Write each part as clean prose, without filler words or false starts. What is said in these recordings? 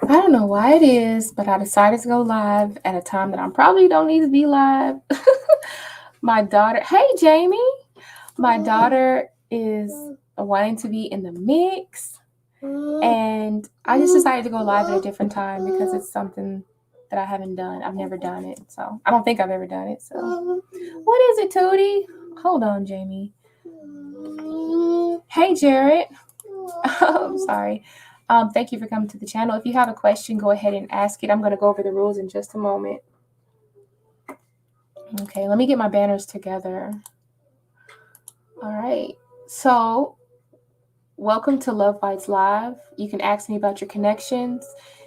I don't know why it is, but I decided to go live at a time that I probably don't need to be live. My daughter, hey Jamie, my daughter is wanting to be in the mix, and I just decided to go live at a different time because it's something that I haven't done. I've never done it, so I don't think I've ever done it. So, what is it, Tootie? Hold on, Jamie. Hey, Jared. I'm sorry. Thank you for coming to the channel. If you have a question, go ahead and ask it. I'm going to go over the rules in just a moment. Okay, let me get my banners together. All right. So, welcome to Love Bytes Live. You can ask me about your connections.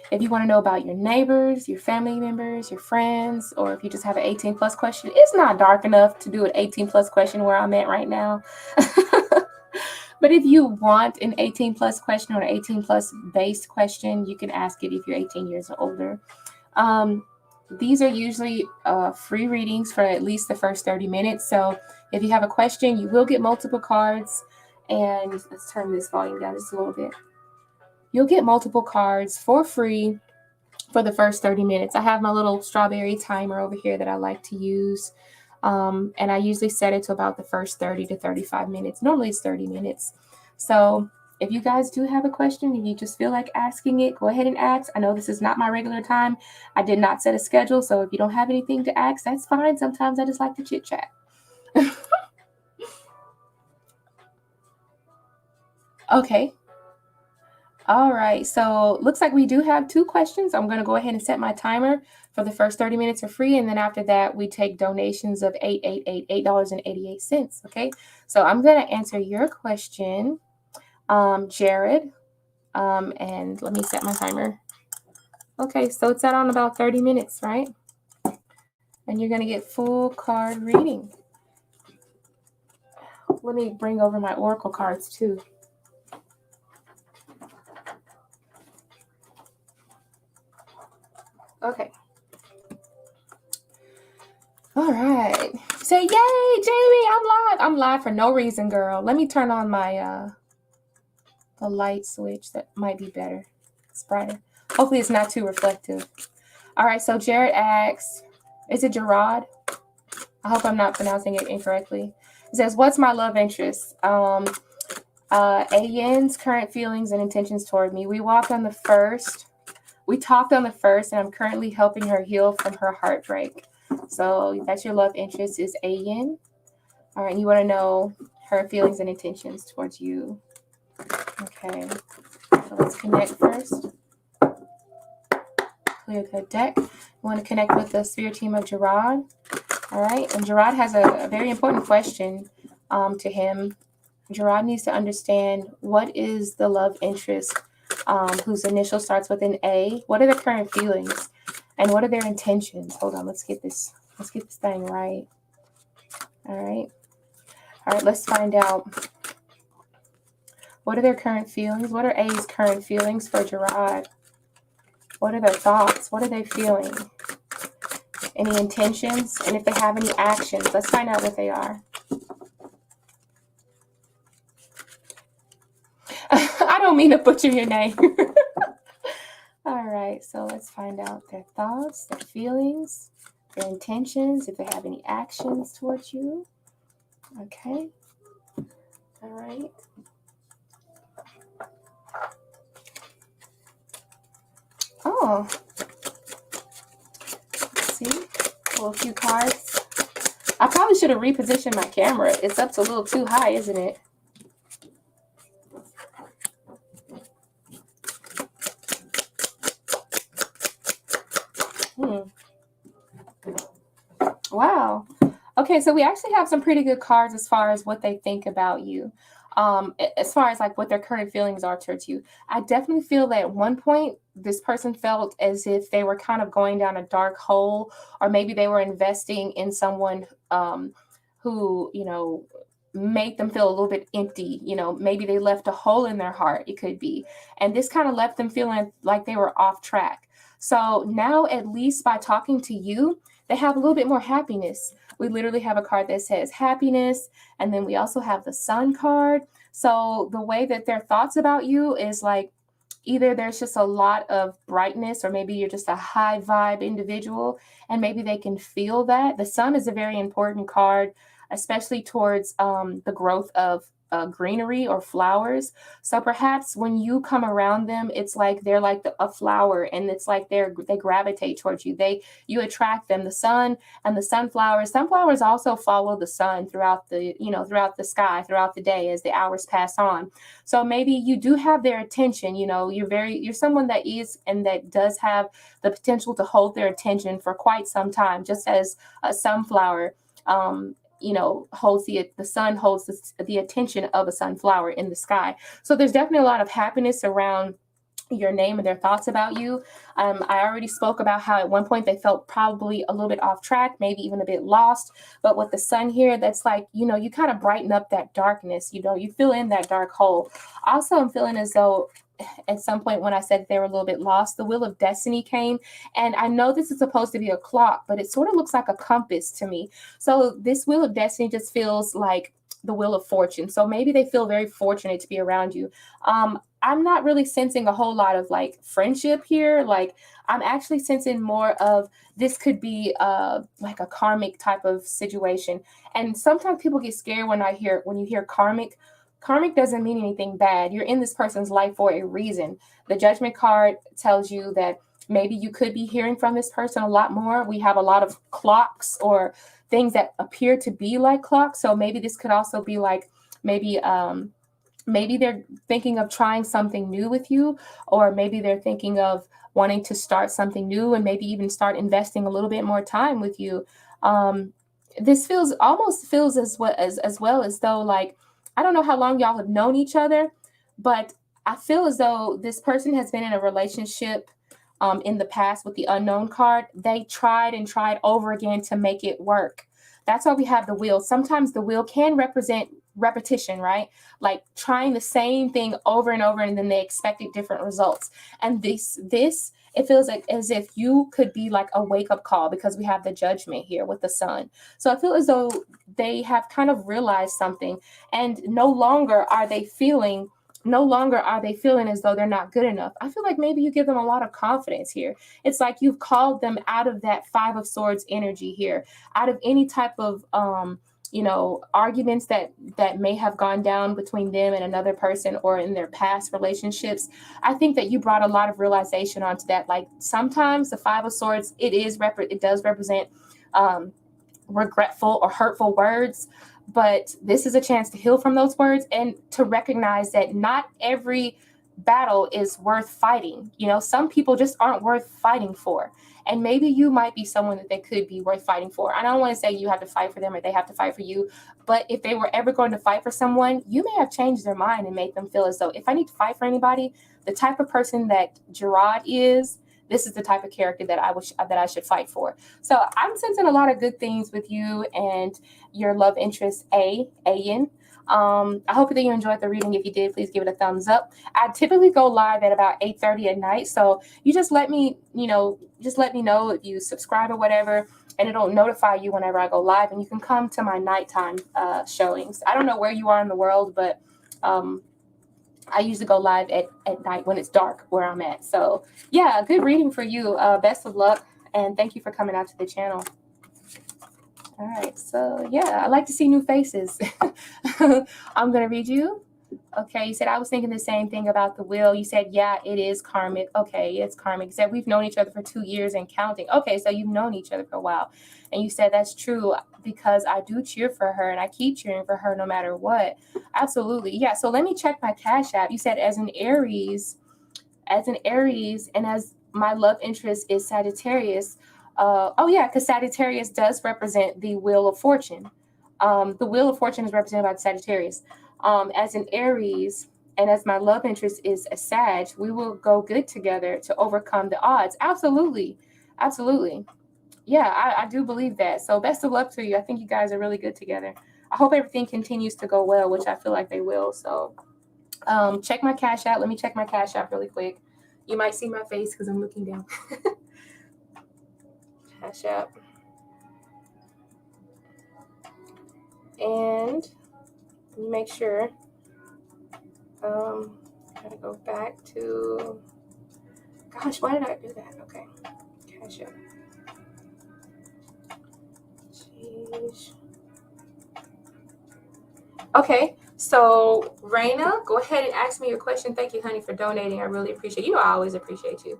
If you want to know about your neighbors, your family members, your friends, or if you just have an 18 plus question, it's not dark enough to do an 18 plus question where I'm at right now. But if you want an 18 plus question or an 18 plus based question, you can ask it if you're 18 years or older. These are usually free readings for at least the first 30 minutes. So if you have a question, you will get multiple cards. And let's turn this volume down just a little bit. You'll get multiple cards for free for the first 30 minutes. I have my little strawberry timer over here that I like to use. And I usually set it to about the first 30 to 35 minutes. Normally it's 30 minutes. So if you guys do have a question, if you just feel like asking it, go ahead and ask. I know this is not my regular time. I did not set a schedule. So if you don't have anything to ask, that's fine. Sometimes I just like to chit chat. Okay. All right, so looks like we do have 2 questions. I'm going to go ahead and set my timer for the first 30 minutes are free. And then after that, we take donations of $8.88. Okay, so I'm going to answer your question, Jared. And let me set my timer. Okay, so it's at on about 30 minutes, right? And you're going to get full card reading. Let me bring over my oracle cards too. Okay. All right. Say yay, Jamie! I'm live. I'm live for no reason, girl. Let me turn on my the light switch. That might be better. It's brighter. Hopefully, it's not too reflective. All right. So Jared asks, "Is it Gerard?" I hope I'm not pronouncing it incorrectly. It says, "What's my love interest?" Ayen's current feelings and intentions toward me. We talked on the 1st, and I'm currently helping her heal from her heartbreak. So that's your love interest is Ayen. All right, and you want to know her feelings and intentions towards you. Okay, so let's connect first. Clear the deck. You want to connect with the spirit team of Gerard. All right, and Gerard has a very important question to him. Gerard needs to understand what is the love interest whose initial starts with an A. What are their current feelings, and what are their intentions? Hold on, let's get this thing right. All right, let's find out. What are their current feelings? What are A's current feelings for Gerard? What are their thoughts? What are they feeling? Any intentions? And if they have any actions, let's find out what they are. I don't mean to butcher your name. All right, so let's find out their thoughts, their feelings, their intentions, if they have any actions towards you. Okay. All right. Oh. Let's see. Pull a few cards. I probably should have repositioned my camera. It's up a little too high, isn't it? Wow. Okay, so we actually have some pretty good cards as far as what they think about you. As far as like what their current feelings are towards you. I definitely feel that at one point this person felt as if they were kind of going down a dark hole, or maybe they were investing in someone who, you know, made them feel a little bit empty. You know, maybe they left a hole in their heart, it could be. And this kind of left them feeling like they were off track. So now, at least by talking to you, they have a little bit more happiness. We literally have a card that says happiness, and then we also have the sun card. So the way that their thoughts about you is like, either there's just a lot of brightness, or maybe you're just a high vibe individual, and maybe they can feel that. The sun is a very important card, especially towards the growth of greenery or flowers. So perhaps when you come around them, it's like they're like a flower, and it's like they gravitate towards you. You attract them. The sun and the sunflowers. Sunflowers also follow the sun throughout the sky, throughout the day as the hours pass on. So maybe you do have their attention. You're someone that is and that does have the potential to hold their attention for quite some time, just as a sunflower holds the sun holds the attention of a sunflower in the sky. So there's definitely a lot of happiness around your name and their thoughts about you. I already spoke about how at one point they felt probably a little bit off track, maybe even a bit lost. But with the sun here, that's like, you kind of brighten up that darkness. You fill in that dark hole. Also, I'm feeling as though at some point when I said they were a little bit lost, the Wheel of Destiny came. And I know this is supposed to be a clock, but it sort of looks like a compass to me. So this Wheel of Destiny just feels like the Wheel of Fortune. So maybe they feel very fortunate to be around you. I'm not really sensing a whole lot of like friendship here. Like I'm actually sensing more of this could be like a karmic type of situation. And sometimes people get scared when you hear karmic. Karmic doesn't mean anything bad. You're in this person's life for a reason. The Judgment card tells you that maybe you could be hearing from this person a lot more. We have a lot of clocks or things that appear to be like clocks. So maybe this could also be like maybe they're thinking of trying something new with you, or maybe they're thinking of wanting to start something new and maybe even start investing a little bit more time with you. This almost feels as well as though, like, I don't know how long y'all have known each other, but I feel as though this person has been in a relationship in the past with the Unknown card. They tried and tried over again to make it work. That's why we have the wheel. Sometimes the wheel can represent repetition, right? Like trying the same thing over and over, and then they expected different results. And this it feels like as if you could be like a wake-up call, because we have the Judgment here with the sun. So I feel as though they have kind of realized something, and no longer are they feeling as though they're not good enough. I feel like maybe you give them a lot of confidence here. It's like you've called them out of that Five of Swords energy here, out of any type of arguments that may have gone down between them and another person or in their past relationships. I think that you brought a lot of realization onto that. Like sometimes the Five of Swords, it does represent regretful or hurtful words, but this is a chance to heal from those words and to recognize that not every battle is worth fighting. Some people just aren't worth fighting for. And maybe you might be someone that they could be worth fighting for. I don't want to say you have to fight for them or they have to fight for you, but if they were ever going to fight for someone, you may have changed their mind and made them feel as though if I need to fight for anybody, the type of person that Gerard is, this is the type of character that I should fight for. So I'm sensing a lot of good things with you and your love interest, Ayan. I hope that you enjoyed the reading. If you did, please give it a thumbs up. I typically go live at about 8:30 at night, so you just let me know if you subscribe or whatever, and it'll notify you whenever I go live, and you can come to my nighttime showings. I don't know where you are in the world, but I usually go live at night when it's dark where I'm at. So yeah, good reading for you. Best of luck, and thank you for coming out to the channel. All right, so yeah, I like to see new faces. I'm going to read you. Okay, you said, I was thinking the same thing about the wheel. You said, yeah, it is karmic. Okay, it's karmic. You said, we've known each other for 2 years and counting. Okay, so you've known each other for a while. And you said, that's true, because I do cheer for her, and I keep cheering for her no matter what. Absolutely. Yeah, so let me check my Cash App. You said, as an Aries, and as my love interest is Sagittarius. Oh yeah, because Sagittarius does represent the Wheel of Fortune. The Wheel of Fortune is represented by the Sagittarius. As an Aries, and as my love interest is a Sag, we will go good together to overcome the odds. Absolutely. Absolutely. Yeah, I do believe that. So best of luck to you. I think you guys are really good together. I hope everything continues to go well, which I feel like they will. So check my Cash App. Let me check my Cash App really quick. You might see my face because I'm looking down. Cash App. And make sure. Gotta go back to, gosh, why did I do that? Okay, cash up. Jeez. Okay, so Raina, go ahead and ask me your question. Thank you, honey, for donating. I really appreciate you. I always appreciate you.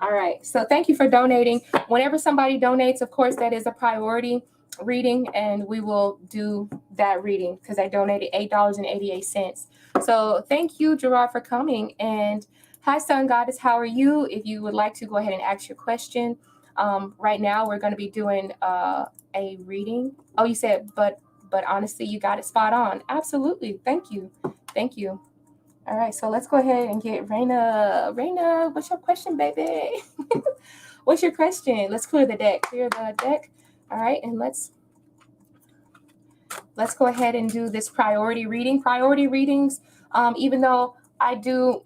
All right, so thank you for donating. Whenever somebody donates, of course, that is a priority reading, and we will do that reading because I donated $8.88. So thank you, Gerard, for coming. And hi, Sun Goddess, how are you? If you would like to go ahead and ask your question. Right now, we're going to be doing a reading. Oh, you said, but honestly, you got it spot on. Absolutely. Thank you. Thank you. All right, so let's go ahead and get Raina. Raina, what's your question, baby? What's your question? Let's clear the deck. Clear the deck. All right, and let's go ahead and do this priority reading. Priority readings, even though I do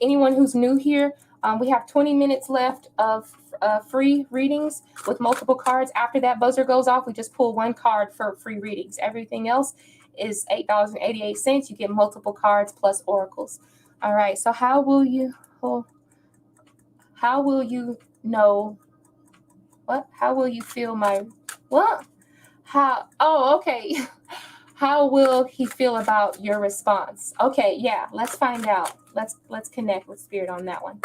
anyone who's new here, we have 20 minutes left of free readings with multiple cards. After that buzzer goes off, we just pull one card for free readings. Everything else is $8.88. You get multiple cards plus oracles. All right, so how will you know what? How will you feel my what? Okay. How will he feel about your response? Okay, yeah, let's find out. Let's connect with Spirit on that one.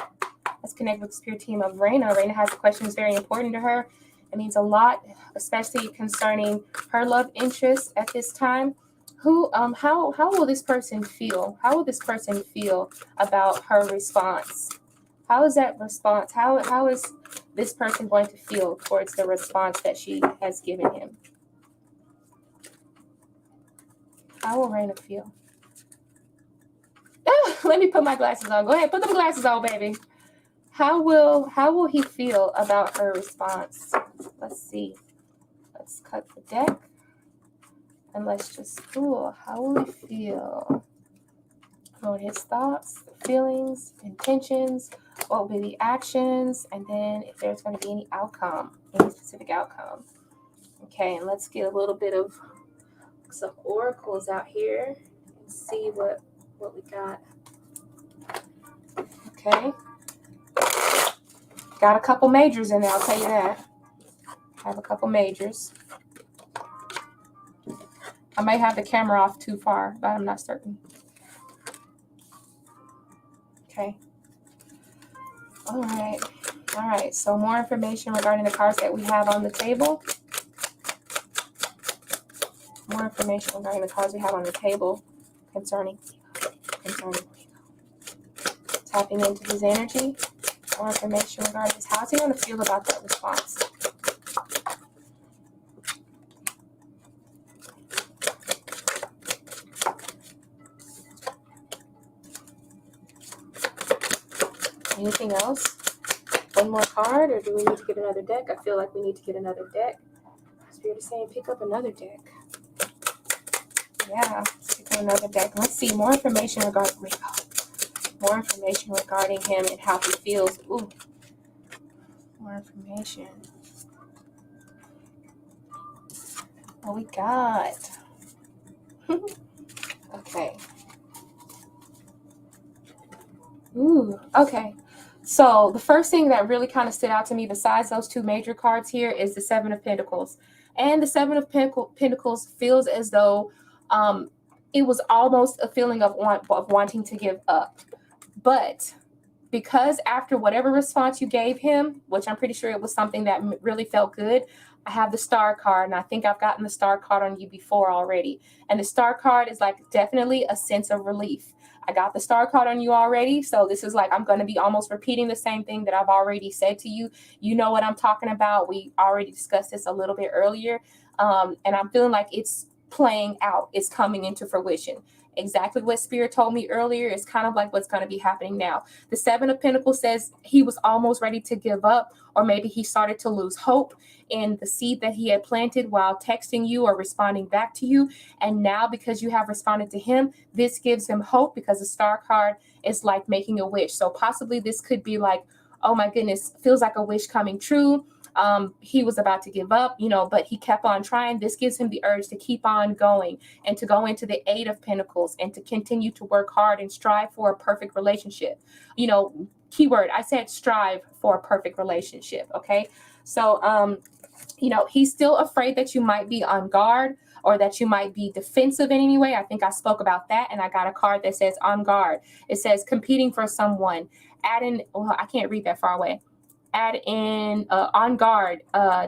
Let's connect with the Spirit team of Raina. Raina has a question that's very important to her. It means a lot, especially concerning her love interest at this time. How will this person feel? How will this person feel about her response? How is that response? How is this person going to feel towards the response that she has given him? How will Raina feel? Let me put my glasses on. Go ahead, put them glasses on, baby. How will he feel about her response? Let's see. Let's cut the deck. And let's just cool. How will he feel? What his thoughts, feelings, intentions, what will be the actions, and then if there's going to be any outcome, any specific outcome. Okay, and let's get a little bit of some oracles out here and see what we got. Okay. Got a couple majors in there, I'll tell you that. I have a couple majors. I may have the camera off too far, but I'm not certain. Okay. All right. So more information regarding the cards that we have on the table. More information regarding the cards we have on the table concerning tapping into his energy. More information regarding his, how's he going to feel about that response? Anything else? One more card, or do we need to get another deck? I feel like we need to get another deck. Spirit is saying pick up another deck. Yeah, pick up another deck. Let's see more information regarding him and how he feels. Ooh, more information. What we got? Okay. Ooh, okay. So the first thing that really kind of stood out to me besides those two major cards here is the Seven of Pentacles. And the Seven of Pentacles feels as though it was almost a feeling of wanting to give up. But because after whatever response you gave him, which I'm pretty sure it was something that really felt good, I have the Star card, and I think I've gotten the Star card on you before already. And the Star card is like definitely a sense of relief. I got the Star card on you already, so this is like I'm going to be almost repeating the same thing that I've already said to you. You know what I'm talking about. We already discussed this a little bit earlier, and I'm feeling like it's playing out. It's coming into fruition. Exactly what Spirit told me earlier is kind of like what's going to be happening now. The Seven of Pentacles says he was almost ready to give up, or maybe he started to lose hope in the seed that he had planted while texting you or responding back to you. And now because you have responded to him, this gives him hope because the Star card is like making a wish. So possibly this could be like, oh my goodness, feels like a wish coming true. He was about to give up, but he kept on trying. This gives him the urge to keep on going and to go into the Eight of Pentacles and to continue to work hard and strive for a perfect relationship. Keyword, I said strive for a perfect relationship. Okay. So, he's still afraid that you might be on guard or that you might be defensive in any way. I think I spoke about that, and I got a card that says on guard. It says competing for someone. I can't read that far away. Add in on guard,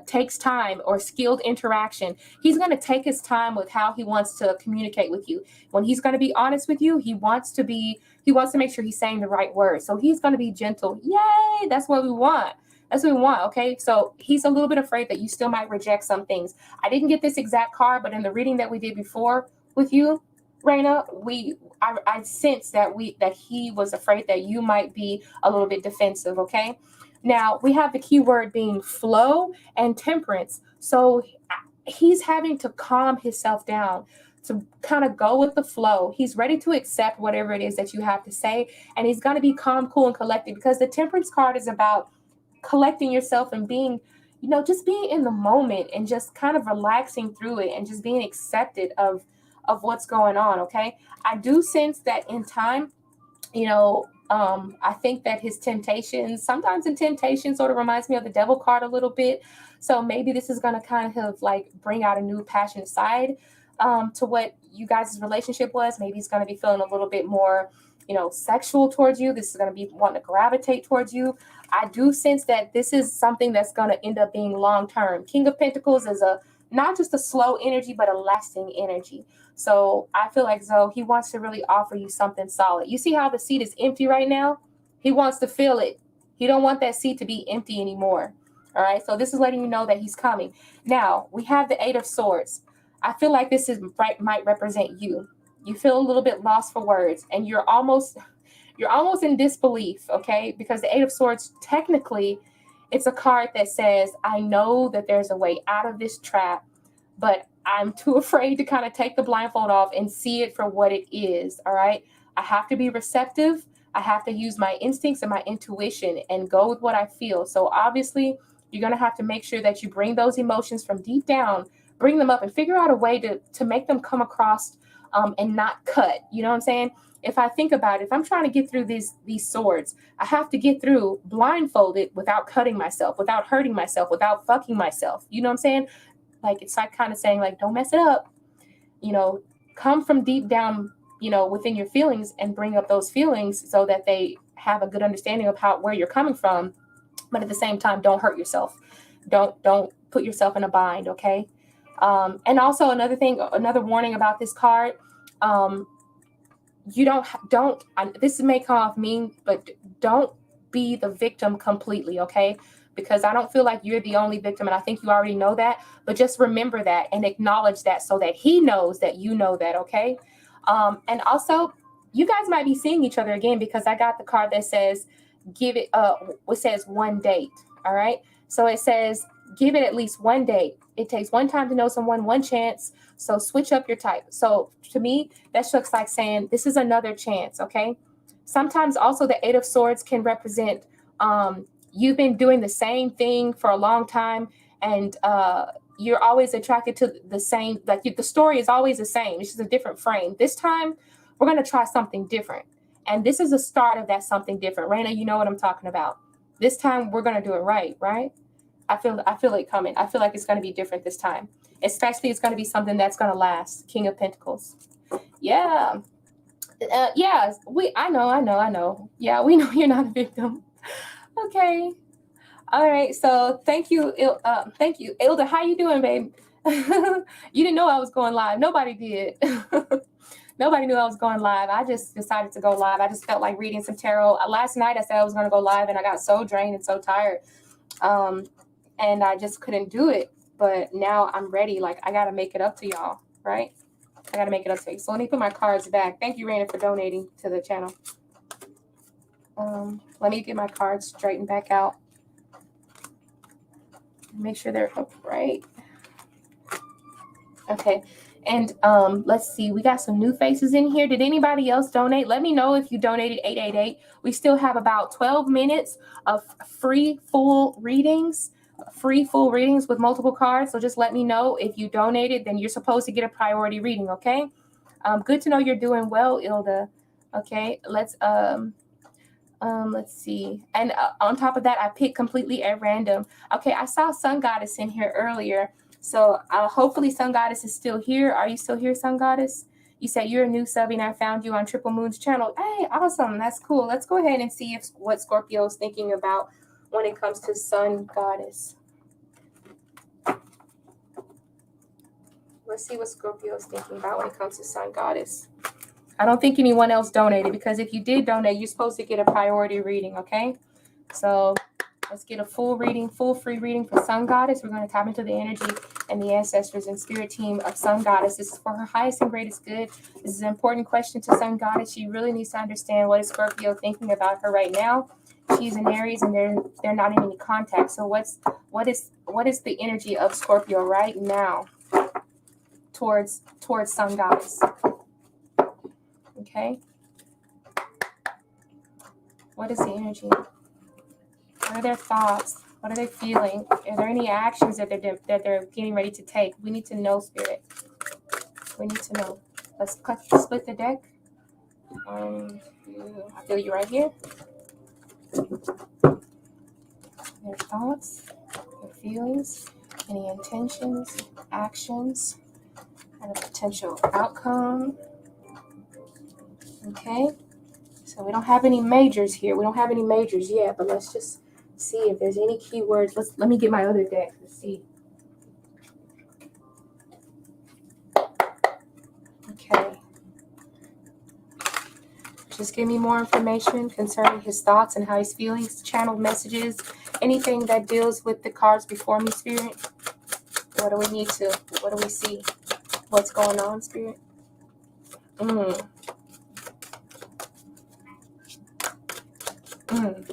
takes time, or skilled interaction. He's going to take his time with how he wants to communicate with you. When he's going to be honest with you, he wants to make sure he's saying the right words. So he's going to be gentle. Yay! That's what we want. That's what we want, okay? So he's a little bit afraid that you still might reject some things. I didn't get this exact card, but in the reading that we did before with you, Raina, I sensed that he was afraid that you might be a little bit defensive, okay? Now, we have the key word being flow and temperance. So he's having to calm himself down to kind of go with the flow. He's ready to accept whatever it is that you have to say, and he's going to be calm, cool, and collected, because the temperance card is about collecting yourself and being, just being in the moment and just kind of relaxing through it and just being accepted of what's going on, okay? I do sense that in time, I think that his temptations, sometimes the temptation sort of reminds me of the devil card a little bit. So maybe this is going to kind of like bring out a new passionate side to what you guys' relationship was. Maybe he's going to be feeling a little bit more, sexual towards you. This is going to be wanting to gravitate towards you. I do sense that this is something that's going to end up being long-term. King of Pentacles is not just a slow energy, but a lasting energy. So I feel like Zoe, he wants to really offer you something solid. You see how the seat is empty right now? He wants to fill it. He don't want that seat to be empty anymore. All right. So this is letting you know that he's coming. Now we have the Eight of Swords. I feel like this might represent you. You feel a little bit lost for words, and you're almost in disbelief. Okay. Because the Eight of Swords, technically, it's a card that says, I know that there's a way out of this trap, but I'm too afraid to kind of take the blindfold off and see it for what it is. All right. I have to be receptive. I have to use my instincts and my intuition and go with what I feel. So obviously, you're going to have to make sure that you bring those emotions from deep down, bring them up, and figure out a way to make them come across and not cut. You know what I'm saying? If I think about it, if I'm trying to get through these swords, I have to get through blindfolded without cutting myself, without hurting myself, without fucking myself. You know what I'm saying? Like, it's like kind of saying, like, don't mess it up. Come from deep down, within your feelings and bring up those feelings so that they have a good understanding of where you're coming from. But at the same time, don't hurt yourself. Don't put yourself in a bind. Okay. And also another warning about this card. You don't, this may come off mean, but don't be the victim completely. Okay. Because I don't feel like you're the only victim, and I think you already know that, but just remember that and acknowledge that so that he knows that you know that, okay? And also, you guys might be seeing each other again, because I got the card that says, it says one date, all right? So it says, give it at least one date. It takes one time to know someone, one chance, so switch up your type. So to me, that looks like saying, this is another chance, okay? Sometimes also the Eight of Swords can represent, you've been doing the same thing for a long time, and you're always attracted to the same, like the story is always the same. It's just a different frame. This time, we're going to try something different. And this is the start of that something different. Raina, you know what I'm talking about. This time, we're going to do it right? I feel it coming. I feel like it's going to be different this time. Especially, it's going to be something that's going to last. King of Pentacles. Yeah. Yeah, I know. Yeah, we know you're not a victim. Okay. All right. So thank you. Thank you. Ilda, how you doing, babe? You didn't know I was going live. Nobody did. Nobody knew I was going live. I just decided to go live. I just felt like reading some tarot. Last night I said I was going to go live, and I got so drained and so tired. And I just couldn't do it. But now I'm ready. Like, I got to make it up to y'all, right? I got to make it up to you. So let me put my cards back. Thank you, Raina, for donating to the channel. Let me get my cards straightened back out. Make sure they're upright. Okay. And let's see. We got some new faces in here. Did anybody else donate? Let me know if you donated 888. We still have about 12 minutes of free full readings. free full readings with multiple cards. So just let me know. If you donated, then you're supposed to get a priority reading, okay? Good to know you're doing well, Ilda. Okay, let's see. And on top of that, I picked completely at random. Okay, I saw Sun Goddess in here earlier. So hopefully Sun Goddess is still here. Are you still here, Sun Goddess? You said you're a new sub and I found you on Triple Moon's channel. Hey, awesome. That's cool. Let's go ahead and see what Scorpio is thinking about when it comes to Sun Goddess. Let's see what Scorpio is thinking about when it comes to Sun Goddess. I don't think anyone else donated, because if you did donate, you're supposed to get a priority reading, okay? So let's get a full free reading for Sun Goddess. We're going to tap into the energy and the ancestors and spirit team of Sun Goddess. This is for her highest and greatest good. This is an important question to Sun Goddess. She really needs to understand what is Scorpio thinking about her right now. She's in Aries and they're not in any contact. So what is the energy of Scorpio right now towards Sun Goddess? Okay. What is the energy? What are their thoughts? What are they feeling? Are there any actions that they're getting ready to take? We need to know, Spirit. We need to know. Let's split the deck. I feel you right here. Their thoughts, their feelings, any intentions, actions, and a potential outcome. Okay, so we don't have any majors here. We don't have any majors yet, but let's just see if there's any keywords. Let me get my other deck. Let's see. Okay. Just give me more information concerning his thoughts and how he's feeling, channeled messages, anything that deals with the cards before me, Spirit. What do we see? What's going on, Spirit?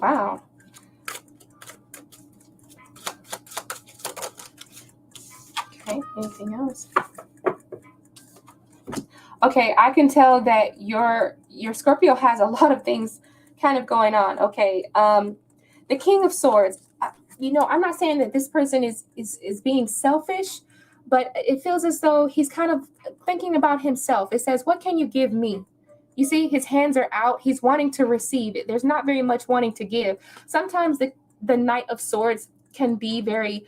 Wow. Okay, anything else? Okay, I can tell that your Scorpio has a lot of things kind of going on. Okay, the King of Swords. I'm not saying that this person is being selfish, but it feels as though he's kind of thinking about himself. It says, what can you give me? You see, his hands are out. He's wanting to receive it. There's not very much wanting to give. Sometimes the Knight of Swords can be very,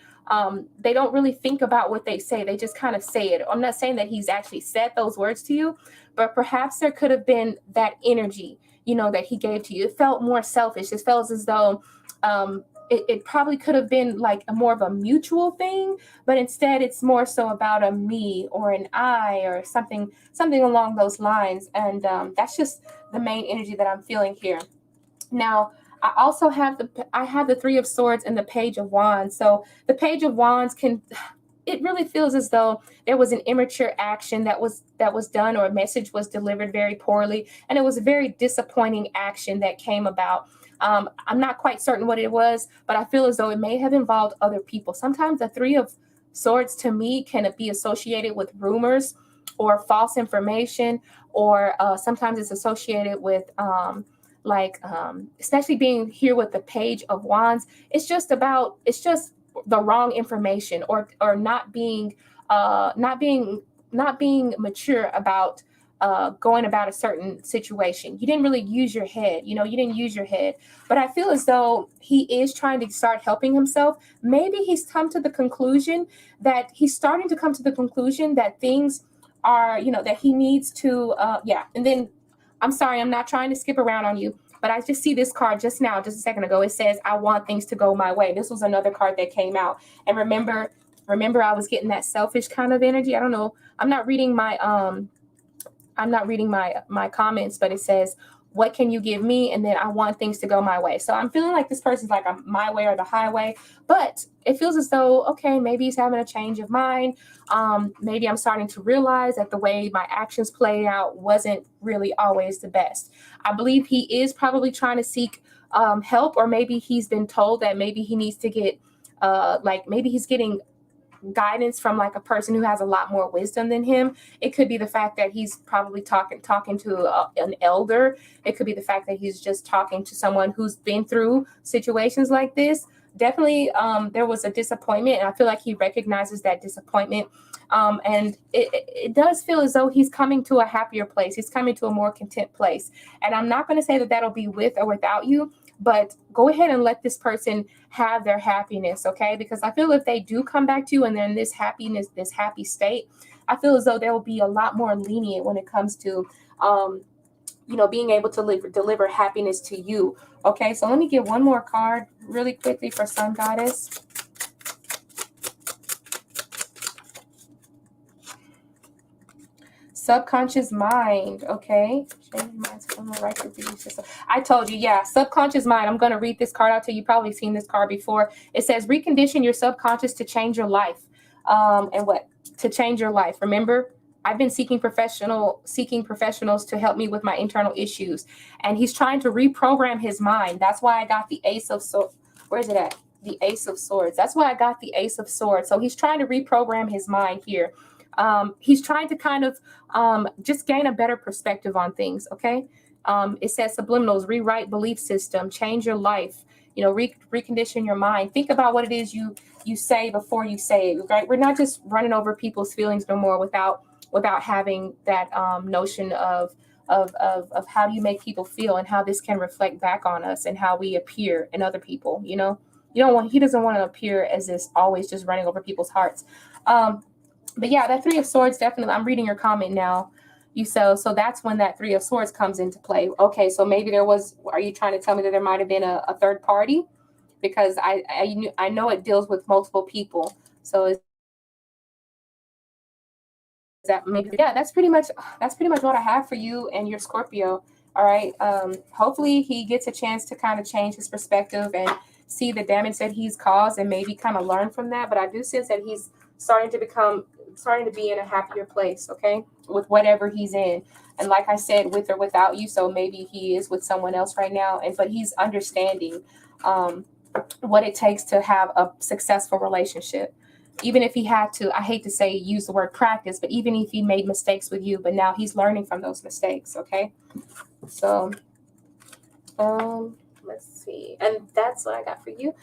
they don't really think about what they say. They just kind of say it. I'm not saying that he's actually said those words to you, but perhaps there could have been that energy, that he gave to you. It felt more selfish. It felt as though it probably could have been like more of a mutual thing, but instead it's more so about a me or an I or something along those lines. And that's just the main energy that I'm feeling here. Now, I also have the Three of Swords and the Page of Wands. So the Page of Wands it really feels as though there was an immature action that was done, or a message was delivered very poorly, and it was a very disappointing action that came about. I'm not quite certain what it was, but I feel as though it may have involved other people. Sometimes the Three of Swords to me can be associated with rumors or false information, or sometimes it's associated with especially being here with the Page of Wands. It's just the wrong information, or not being mature about going about a certain situation. You didn't really use your head. You didn't use your head. But I feel as though he is trying to start helping himself. Maybe he's starting to come to the conclusion that things are, that he needs to, And then, I'm sorry, I'm not trying to skip around on you, but I just see this card just a second ago. It says, I want things to go my way. This was another card that came out. And remember I was getting that selfish kind of energy. I don't know. I'm not reading my comments, but it says, what can you give me? And then I want things to go my way. So I'm feeling like this person's like a my way or the highway, but it feels as though, okay, maybe he's having a change of mind. Maybe I'm starting to realize that the way my actions played out wasn't really always the best. I believe he is probably trying to seek help, or maybe he's been told that maybe he needs to get maybe he's getting guidance from like a person who has a lot more wisdom than him. It could be the fact that he's probably talking to an elder. It could be the fact that he's just talking to someone who's been through situations like this. definitely there was a disappointment, and I feel like he recognizes that disappointment. And it does feel as though he's coming to a happier place. He's coming to a more content place. And I'm not going to say that that'll be with or without you, but go ahead and let this person have their happiness, okay? Because I feel if they do come back to you and they're in this happiness, this happy state, I feel as though they will be a lot more lenient when it comes to, being able to deliver happiness to you. Okay, so let me get one more card really quickly for Sun Goddess. Subconscious mind, okay. I told you, yeah, subconscious mind. I'm going to read this card out to you. You've probably seen this card before. It says, recondition your subconscious to change your life. And what? To change your life. Remember, I've been seeking professionals to help me with my internal issues. And he's trying to reprogram his mind. That's why I got the Ace of Swords. Where is it at? The Ace of Swords. That's why I got the Ace of Swords. So he's trying to reprogram his mind here. He's trying to kind of just gain a better perspective on things, okay? It says subliminals, rewrite belief system, change your life, recondition your mind. Think about what it is you say before you say it, right? We're not just running over people's feelings no more without having that notion of how do you make people feel and how this can reflect back on us and how we appear in other people, he doesn't want to appear as this always just running over people's hearts. But yeah, that Three of Swords, definitely, I'm reading your comment now, so that's when that Three of Swords comes into play. Okay, so maybe are you trying to tell me that there might have been a third party? Because I know it deals with multiple people. So is that maybe, yeah, that's pretty much what I have for you and your Scorpio. All right. Hopefully he gets a chance to kind of change his perspective and see the damage that he's caused and maybe kind of learn from that. But I do sense that he's starting to be in a happier place, okay, with whatever he's in. And like I said, with or without you, so maybe he is with someone else right now, but he's understanding what it takes to have a successful relationship. Even if he had to, I hate to say use the word practice, but even if he made mistakes with you, but now he's learning from those mistakes, okay? So let's see. And that's what I got for you.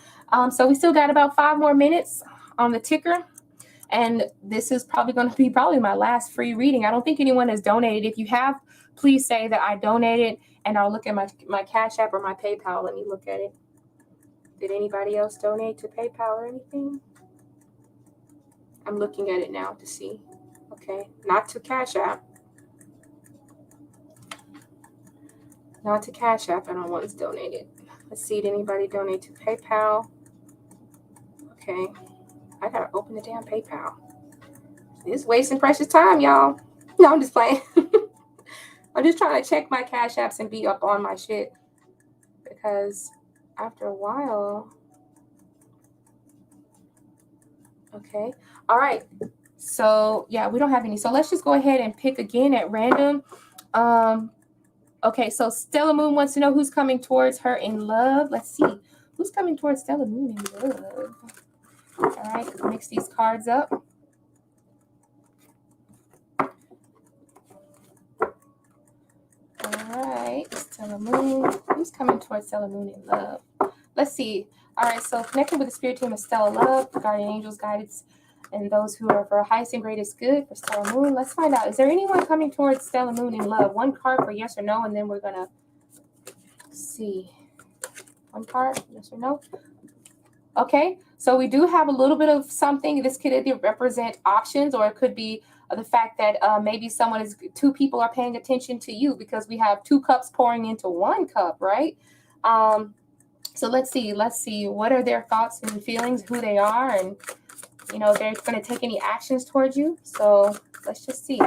So we still got about 5 more minutes on the ticker. And this is probably going to be my last free reading. I don't think anyone has donated. If you have, please say that I donated, and I'll look at my Cash App or my PayPal. Let me look at it. Did anybody else donate to PayPal or anything? I'm looking at it now to see. Okay, not to Cash App. Not to Cash App, and no one's donated. Let's see, did anybody donate to PayPal? Okay. I gotta open the damn PayPal. It's wasting precious time, y'all. No, I'm just playing. I'm just trying to check my Cash Apps and be up on my shit. Because after a while... Okay. All right. So, yeah, we don't have any. So let's just go ahead and pick again at random. Okay, so Stella Moon wants to know who's coming towards her in love. Let's see. Who's coming towards Stella Moon in love? All right, mix these cards up. All right, Stella Moon. Who's coming towards Stella Moon in love? Let's see. All right, so connecting with the spirit team of Stella Love, the guardian angels, guides, and those who are for highest and greatest good for Stella Moon. Let's find out. Is there anyone coming towards Stella Moon in love? One card for yes or no, and then we're going to see. One card, yes or no. Okay, so we do have a little bit of something. This could either represent options, or it could be the fact that maybe two people are paying attention to you, because we have 2 cups pouring into 1 cup, right? So let's see. What are their thoughts and feelings, who they are, and, they're going to take any actions towards you. So let's just see.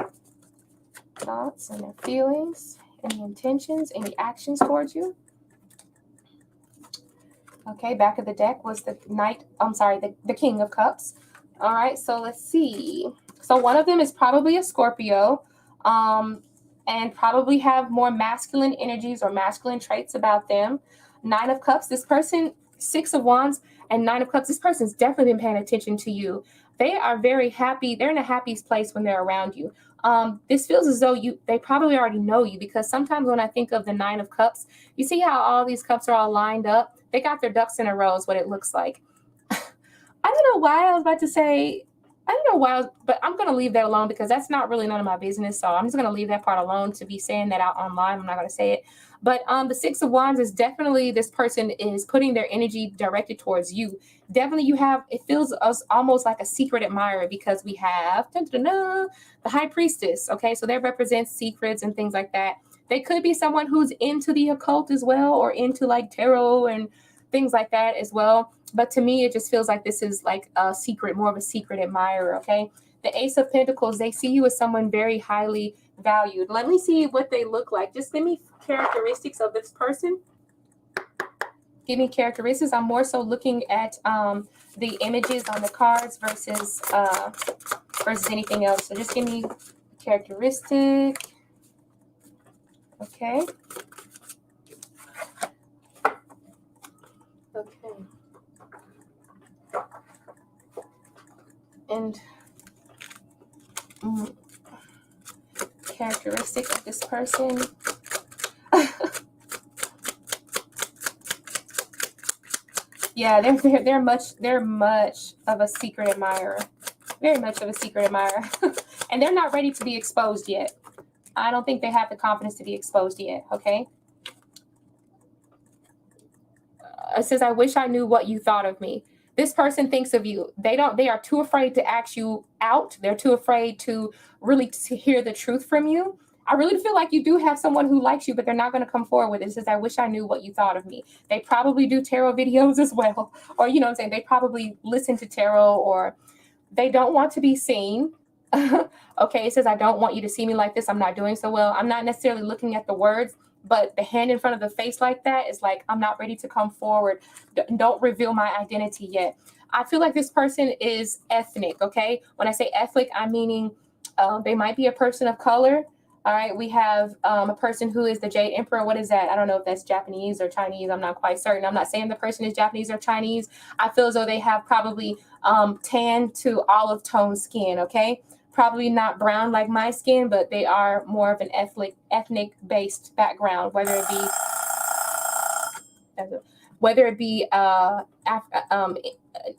Thoughts and their feelings, any intentions, any actions towards you. Okay, back of the deck was the the King of Cups. All right, so let's see. So one of them is probably a Scorpio, and probably have more masculine energies or masculine traits about them. 9 of Cups, this person, 6 of Wands and 9 of Cups, this person's definitely been paying attention to you. They are very happy. They're in the happiest place when they're around you. This feels as though they probably already know you, because sometimes when I think of the 9 of Cups, you see how all these cups are all lined up? They got their ducks in a row is what it looks like. I don't know why I was about to say, I don't know why, but I'm going to leave that alone because that's not really none of my business. So I'm just going to leave that part alone to be saying that out online. I'm not going to say it. But the Six of Wands is definitely, this person is putting their energy directed towards you. Definitely you have, it feels us almost like a secret admirer because we have the High Priestess. Okay, so that represents secrets and things like that. They could be someone who's into the occult as well, or into like tarot and things like that as well. But to me, it just feels like this is like a secret, more of a secret admirer, okay? The Ace of Pentacles, they see you as someone very highly valued. Let me see what they look like. Just give me characteristics of this person. Give me characteristics. I'm more so looking at the images on the cards versus anything else. So just give me characteristic. Okay. Okay. And characteristic of this person. Yeah, they're much of a secret admirer. Very much of a secret admirer. And they're not ready to be exposed yet. I don't think they have the confidence to be exposed yet, okay? It says, I wish I knew what you thought of me. This person thinks of you. They are too afraid to ask you out. They're too afraid to really to hear the truth from you. I really feel like you do have someone who likes you, but they're not going to come forward with it. It says, I wish I knew what you thought of me. They probably do tarot videos as well. Or, you know what I'm saying? They probably listen to tarot, or they don't want to be seen. Okay, it says, I don't want you to see me like this. I'm not doing so well. I'm not necessarily looking at the words, but the hand in front of the face like that is like, I'm not ready to come forward. Don't reveal my identity yet. I feel like this person is ethnic, okay? When I say ethnic, I'm meaning they might be a person of color. All right, we have a person who is the Jade Emperor. What is that? I don't know if that's Japanese or Chinese. I'm not quite certain. I'm not saying the person is Japanese or Chinese. I feel as though they have probably tan to olive tone skin, okay? Probably not brown like my skin, but they are more of an ethnic-based background, whether it be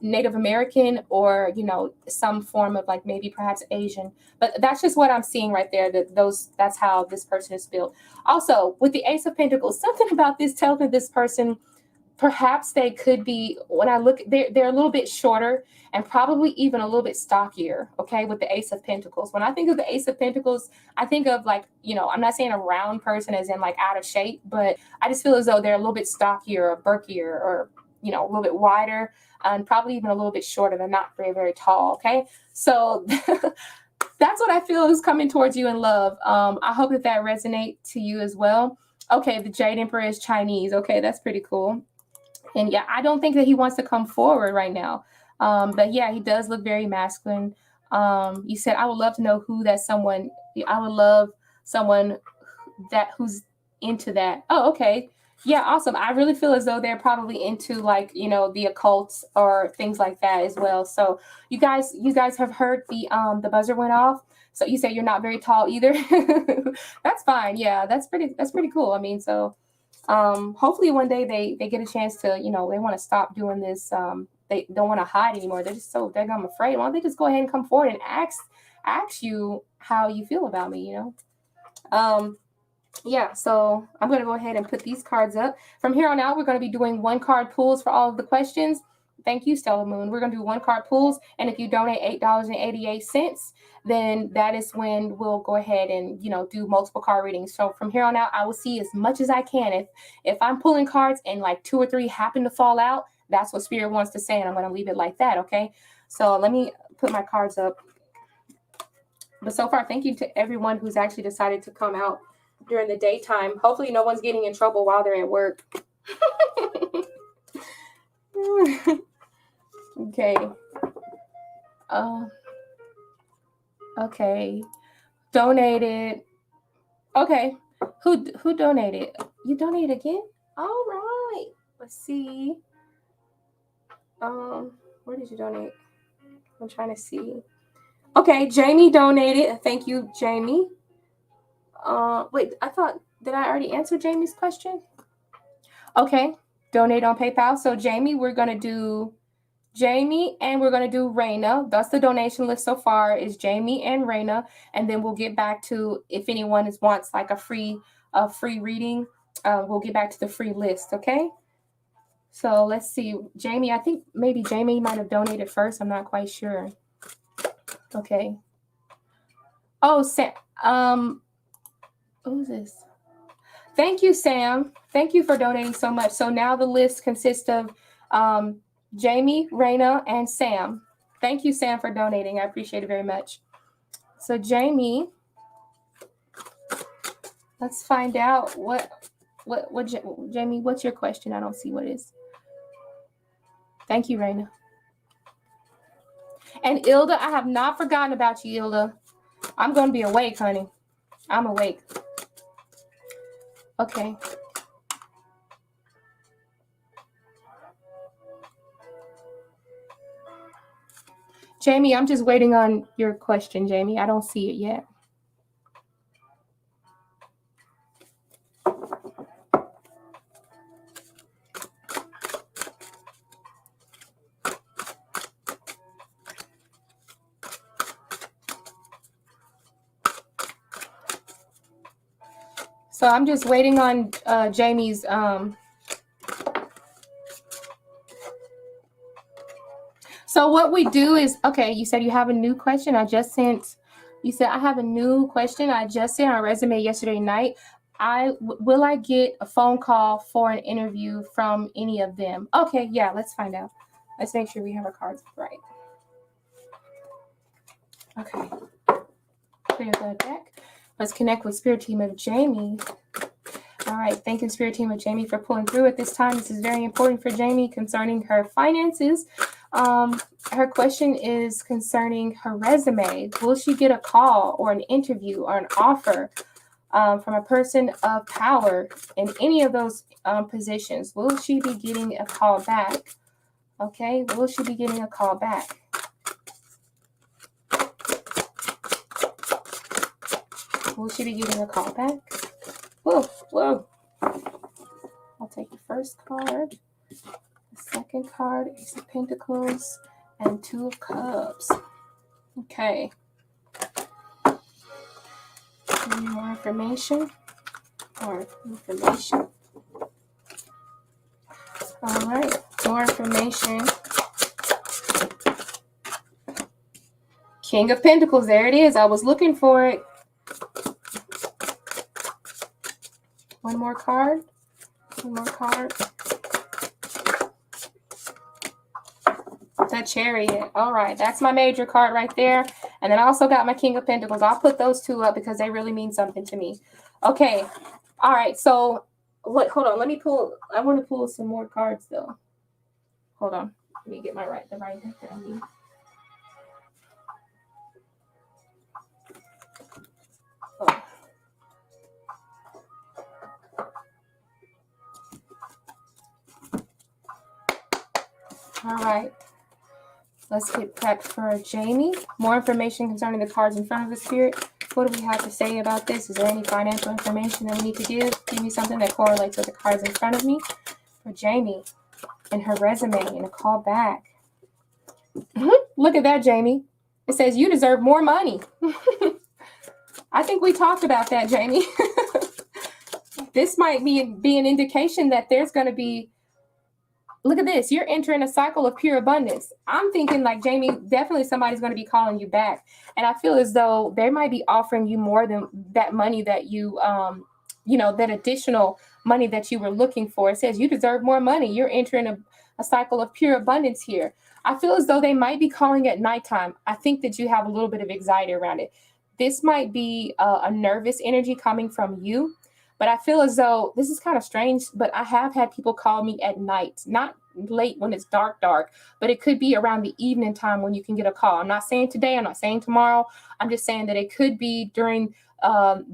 Native American, or, you know, some form of like maybe perhaps Asian. But that's just what I'm seeing right there. That's how this person is built. Also, with the Ace of Pentacles, something about this tells me this person, perhaps they could be, when I look, they're a little bit shorter and probably even a little bit stockier, okay, with the Ace of Pentacles. When I think of the Ace of Pentacles, I think of like, you know, I'm not saying a round person as in like out of shape, but I just feel as though they're a little bit stockier or bulkier, or, you know, a little bit wider, and probably even a little bit shorter. They're not very, very tall, okay? So that's what I feel is coming towards you in love. I hope that resonates to you as well. Okay, the Jade Emperor is Chinese. Okay, that's pretty cool. And yeah, I don't think that he wants to come forward right now. But yeah, he does look very masculine. You said, I would love to know who that someone, I would love someone who's into that. Oh, okay. Yeah, awesome. I really feel as though they're probably into like, you know, the occult or things like that as well. So you guys have heard the buzzer went off. So you say you're not very tall either. That's fine. Yeah, that's pretty cool. I mean, so hopefully one day they get a chance to, you know, they want to stop doing this. They don't want to hide anymore. They're just so daggone afraid. Why don't they just go ahead and come forward and ask you how you feel about me, you know? Yeah, so I'm going to go ahead and put these cards up. From here on out, we're going to be doing one card pulls for all of the questions. Thank you, Stella Moon. We're going to do one card pulls, and if you donate $8.88, then that is when we'll go ahead and, you know, do multiple card readings. So from here on out, I will see as much as I can. If I'm pulling cards and like 2 or 3 happen to fall out, that's what Spirit wants to say, and I'm going to leave it like that, okay? So let me put my cards up. But so far, thank you to everyone who's actually decided to come out during the daytime. Hopefully no one's getting in trouble while they're at work. Okay. Okay. Donated. Okay. Who donated? You donated again? All right. Let's see. Where did you donate? I'm trying to see. Okay, Jamie donated. Thank you, Jamie. Wait, did I already answer Jamie's question? Okay, donate on PayPal. So Jamie, we're going to do Jamie and we're going to do Raina. That's the donation list so far is Jamie and Raina. And then we'll get back to if anyone wants like a free reading. We'll get back to the free list. Okay. So let's see. Jamie, I think maybe Jamie might have donated first. I'm not quite sure. Okay. Oh, Sam. Who's this? Thank you, Sam. Thank you for donating so much. So now the list consists of Jamie, Raina, and Sam. Thank you, Sam, for donating. I appreciate it very much. So Jamie, let's find out what Jamie, what's your question? I don't see what it is. Thank you, Raina. And Ilda, I have not forgotten about you, Ilda. I'm going to be awake, honey. I'm awake. Okay. Jamie, I'm just waiting on your question, Jamie. I don't see it yet. So I'm just waiting on Jamie's So what we do is, okay, you said you have a new question. You said I have a new question. I just sent our resume yesterday night. Will I get a phone call for an interview from any of them? Okay, yeah, let's find out. Let's make sure we have our cards right. Okay. Clear the deck. Let's connect with Spirit Team of Jamie. All right. Thank you, Spirit Team of Jamie, for pulling through at this time. This is very important for Jamie concerning her finances. Her question is concerning her resume. Will she get a call or an interview or an offer from a person of power in any of those positions? Will she be getting a call back? Okay. Will she be getting a call back? Will she be getting a call back? Whoa. I'll take the first card. The second card, Ace of Pentacles, and Two of Cups. Okay. More information. All right. More information. King of Pentacles. There it is. I was looking for it. One more card. The Chariot. All right. That's my major card right there. And then I also got my King of Pentacles. I'll put those two up because they really mean something to me. Okay. All right. So, hold on. Let me pull. I want to pull some more cards, though. Hold on. Let me get the right deck that I need. Oh. All right. Let's get prepped for Jamie. More information concerning the cards in front of the Spirit. What do we have to say about this? Is there any financial information that we need to give? Give me something that correlates with the cards in front of me for Jamie and her resume and a call back. Look at that, Jamie. It says you deserve more money. I think we talked about that, Jamie. This might be an indication that there's going to be. Look at this. You're entering a cycle of pure abundance. I'm thinking like, Jamie, definitely somebody's going to be calling you back. And I feel as though they might be offering you more than that money that you, that additional money that you were looking for. It says you deserve more money. You're entering a cycle of pure abundance here. I feel as though they might be calling at nighttime. I think that you have a little bit of anxiety around it. This might be a nervous energy coming from you. But I feel as though this is kind of strange, but I have had people call me at night, not late when it's dark, but it could be around the evening time when you can get a call. I'm not saying today. I'm not saying tomorrow. I'm just saying that it could be during a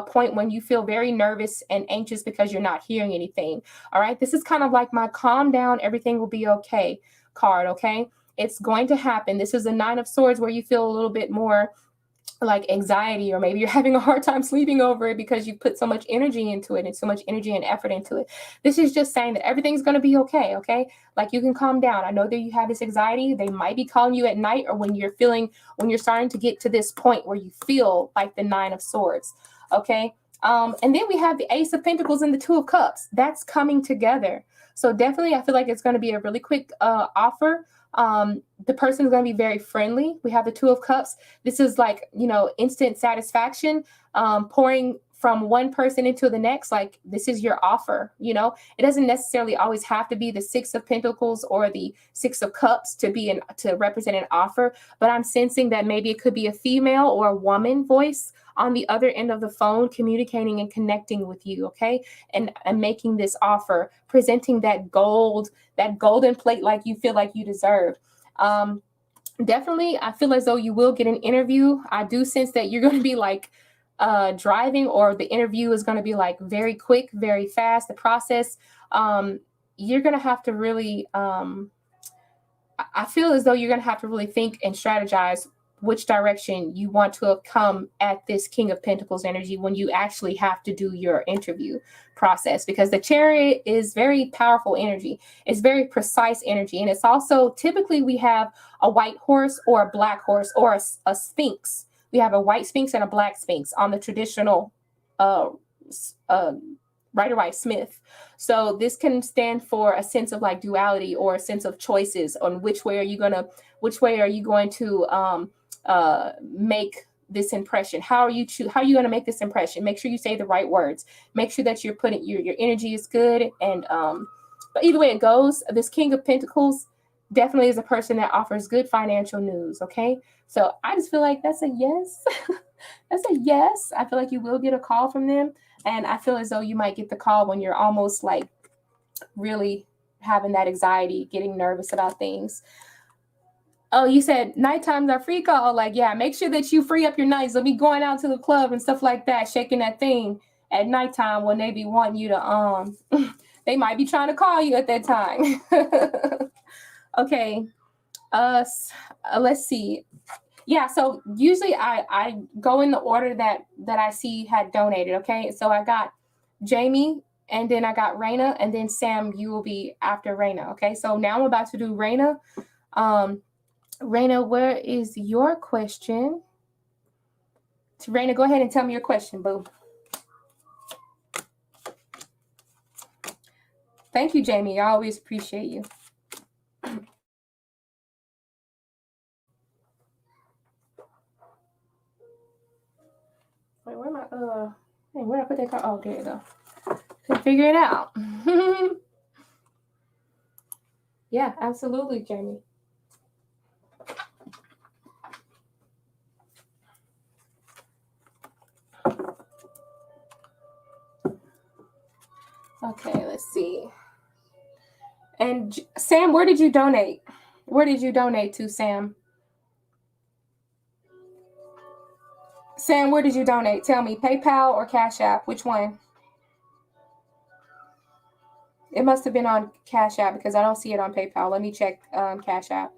point when you feel very nervous and anxious because you're not hearing anything. All right. This is kind of like my calm down, everything will be okay card. Okay. It's going to happen. This is a 9 of Swords where you feel a little bit more like anxiety, or maybe you're having a hard time sleeping over it because you put so much energy into it and so much energy and effort into it. This is just saying that everything's going to be okay. Okay. Like, you can calm down. I know that you have this anxiety. They might be calling you at night, or when you're starting to get to this point where you feel like the 9 of Swords. Okay. And then we have the Ace of Pentacles and the 2 of Cups. That's coming together. So definitely, I feel like it's going to be a really quick offer. The person is going to be very friendly. We have the 2 of Cups. This is like, instant satisfaction, pouring from one person into the next. Like, this is your offer. It doesn't necessarily always have to be the 6 of Pentacles or the 6 of Cups to represent an offer, but I'm sensing that maybe it could be a female or a woman voice on the other end of the phone, communicating and connecting with you, okay? And making this offer, presenting that golden plate like you feel like you deserve. Definitely, I feel as though you will get an interview. I do sense that you're going to be like driving, or the interview is going to be like very quick, very fast. The process, you're going to have to really, I feel as though you're going to have to really think and strategize which direction you want to come at this King of Pentacles energy when you actually have to do your interview process, because the Chariot is very powerful energy. It's very precise energy. And it's also, typically we have a white horse or a black horse or a sphinx. We have a white sphinx and a black sphinx on the traditional Rider-Waite-Smith. So this can stand for a sense of like duality, or a sense of choices on which way are you going to make this impression. How are you going to make this impression? Make sure you say the right words. Make sure that you're putting your energy is good. And but either way it goes, this King of Pentacles definitely is a person that offers good financial news. Okay, so I just feel like that's a yes. That's a yes. I feel like you will get a call from them, and I feel as though you might get the call when you're almost like really having that anxiety, getting nervous about things. Oh, you said nighttimes are free call. Like, yeah, make sure that you free up your nights. They'll be going out to the club and stuff like that, shaking that thing at nighttime when they be wanting you to, they might be trying to call you at that time. Okay. Let's see. Yeah, so usually I go in the order that I see had donated, okay? So I got Jamie, and then I got Raina, and then Sam, you will be after Raina, okay? So now I'm about to do Raina. Raina, where is your question? So Raina, go ahead and tell me your question, boo. Thank you, Jamie. I always appreciate you. Wait, where am I? Where did I put that card? Oh, there you go. Couldn't figure it out. Yeah, absolutely, Jamie. Okay, let's see. And Sam, where did you donate? Where did you donate to, Sam? Sam, where did you donate? Tell me, PayPal or Cash App? Which one? It must have been on Cash App because I don't see it on PayPal. Let me check Cash App.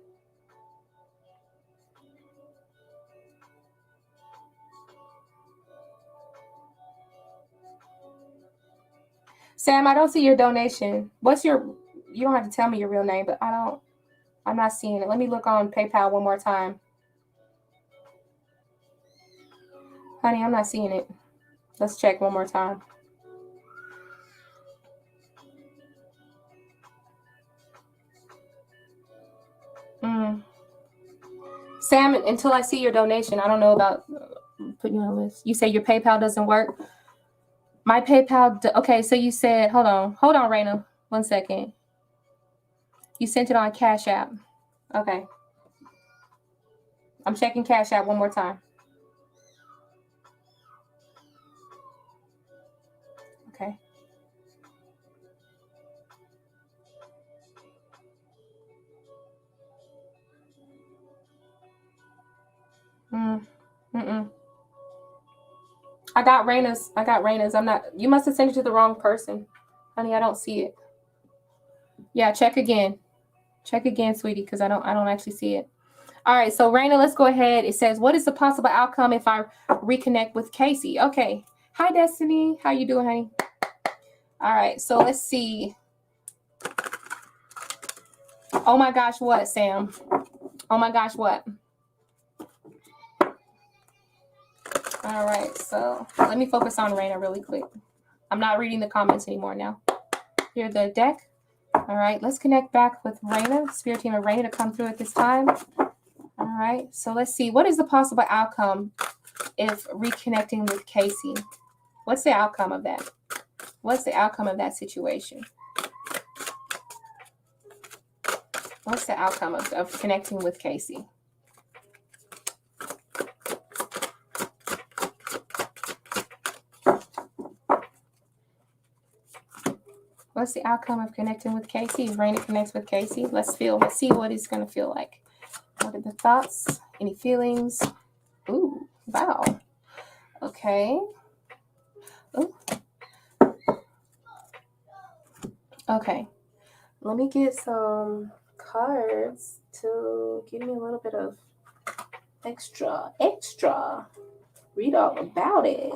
Sam, I don't see your donation. What's your, you don't have to tell me your real name, but I'm not seeing it. Let me look on PayPal one more time. Honey, I'm not seeing it. Let's check one more time. Sam, until I see your donation, I don't know about putting you on a list. You say your PayPal doesn't work. My PayPal, okay, so you said, hold on, Raina, 1 second. You sent it on Cash App. Okay. I'm checking Cash App one more time. Okay. I got Raina's. I'm not, you must have sent it to the wrong person. Honey, I don't see it. Yeah, check again. Check again, sweetie, because I don't actually see it. All right, so Raina, let's go ahead. It says, what is the possible outcome if I reconnect with Casey? Okay. Hi, Destiny. How you doing, honey? All right, so let's see. Oh my gosh, what, Sam? Oh my gosh, what? All right, so let me focus on Raina really quick. I'm not reading the comments anymore now. Here's the deck. All right, let's connect back with Raina, Spirit Team of Raina, to come through at this time. All right, so let's see. What is the possible outcome if reconnecting with Casey? What's the outcome of that? What's the outcome of that situation? What's the outcome of connecting with Casey? What's the outcome of connecting with Casey? If Raina connects with Casey, let's see what it's going to feel like. What are the thoughts? Any feelings? Ooh, wow. Okay. Ooh. Okay. Let me get some cards to give me a little bit of extra. Read all about it.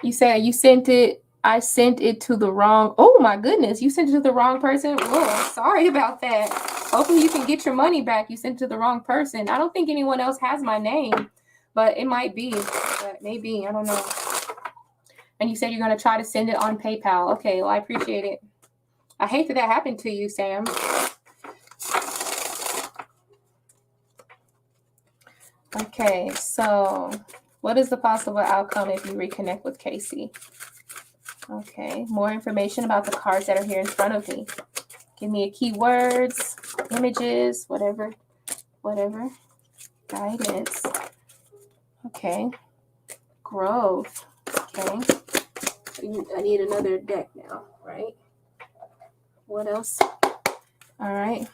You said you sent it. I sent it to the wrong. Oh my goodness, you sent it to the wrong person. Whoa, sorry about that. Hopefully you can get your money back. You sent it to the wrong person. I don't think anyone else has my name, but it might be. But maybe, I don't know. And you said you're going to try to send it on PayPal. Okay, well, I appreciate it. I hate that happened to you, Sam. Okay, so what is the possible outcome if you reconnect with Casey? Okay, more information about the cards that are here in front of me. Give me a keywords, images, whatever. Guidance. Okay. Growth. Okay. I need another deck now, right? What else? All right.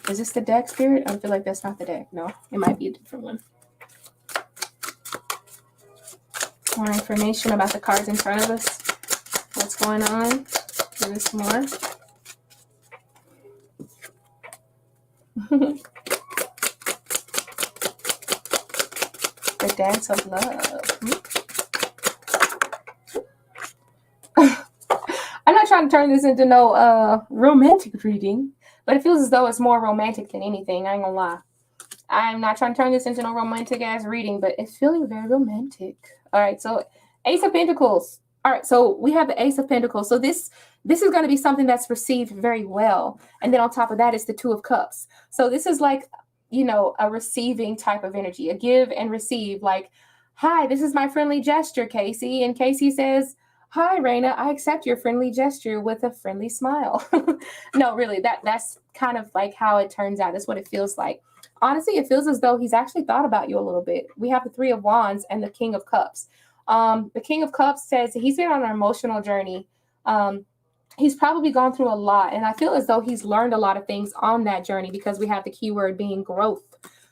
Is this the deck, Spirit? I feel like that's not the deck. No, it might be a different one. More information about the cards in front of us. What's going on? Give us more. The dance of love. I'm not trying to turn this into no romantic reading, but it feels as though it's more romantic than anything. I ain't gonna lie. I'm not trying to turn this into no romantic ass reading, but it's feeling very romantic. All right, so Ace of Pentacles. All right, so we have the Ace of Pentacles. So this is going to be something that's received very well. And then on top of that is the Two of Cups. So this is like, you know, a receiving type of energy, a give and receive. Like, hi, this is my friendly gesture, Casey. And Casey says, hi, Raina, I accept your friendly gesture with a friendly smile. No, really, that's kind of like how it turns out. That's what it feels like. Honestly, it feels as though he's actually thought about you a little bit. We have the Three of Wands and the King of Cups. The King of Cups says he's been on an emotional journey. He's probably gone through a lot. And I feel as though he's learned a lot of things on that journey because we have the keyword being growth.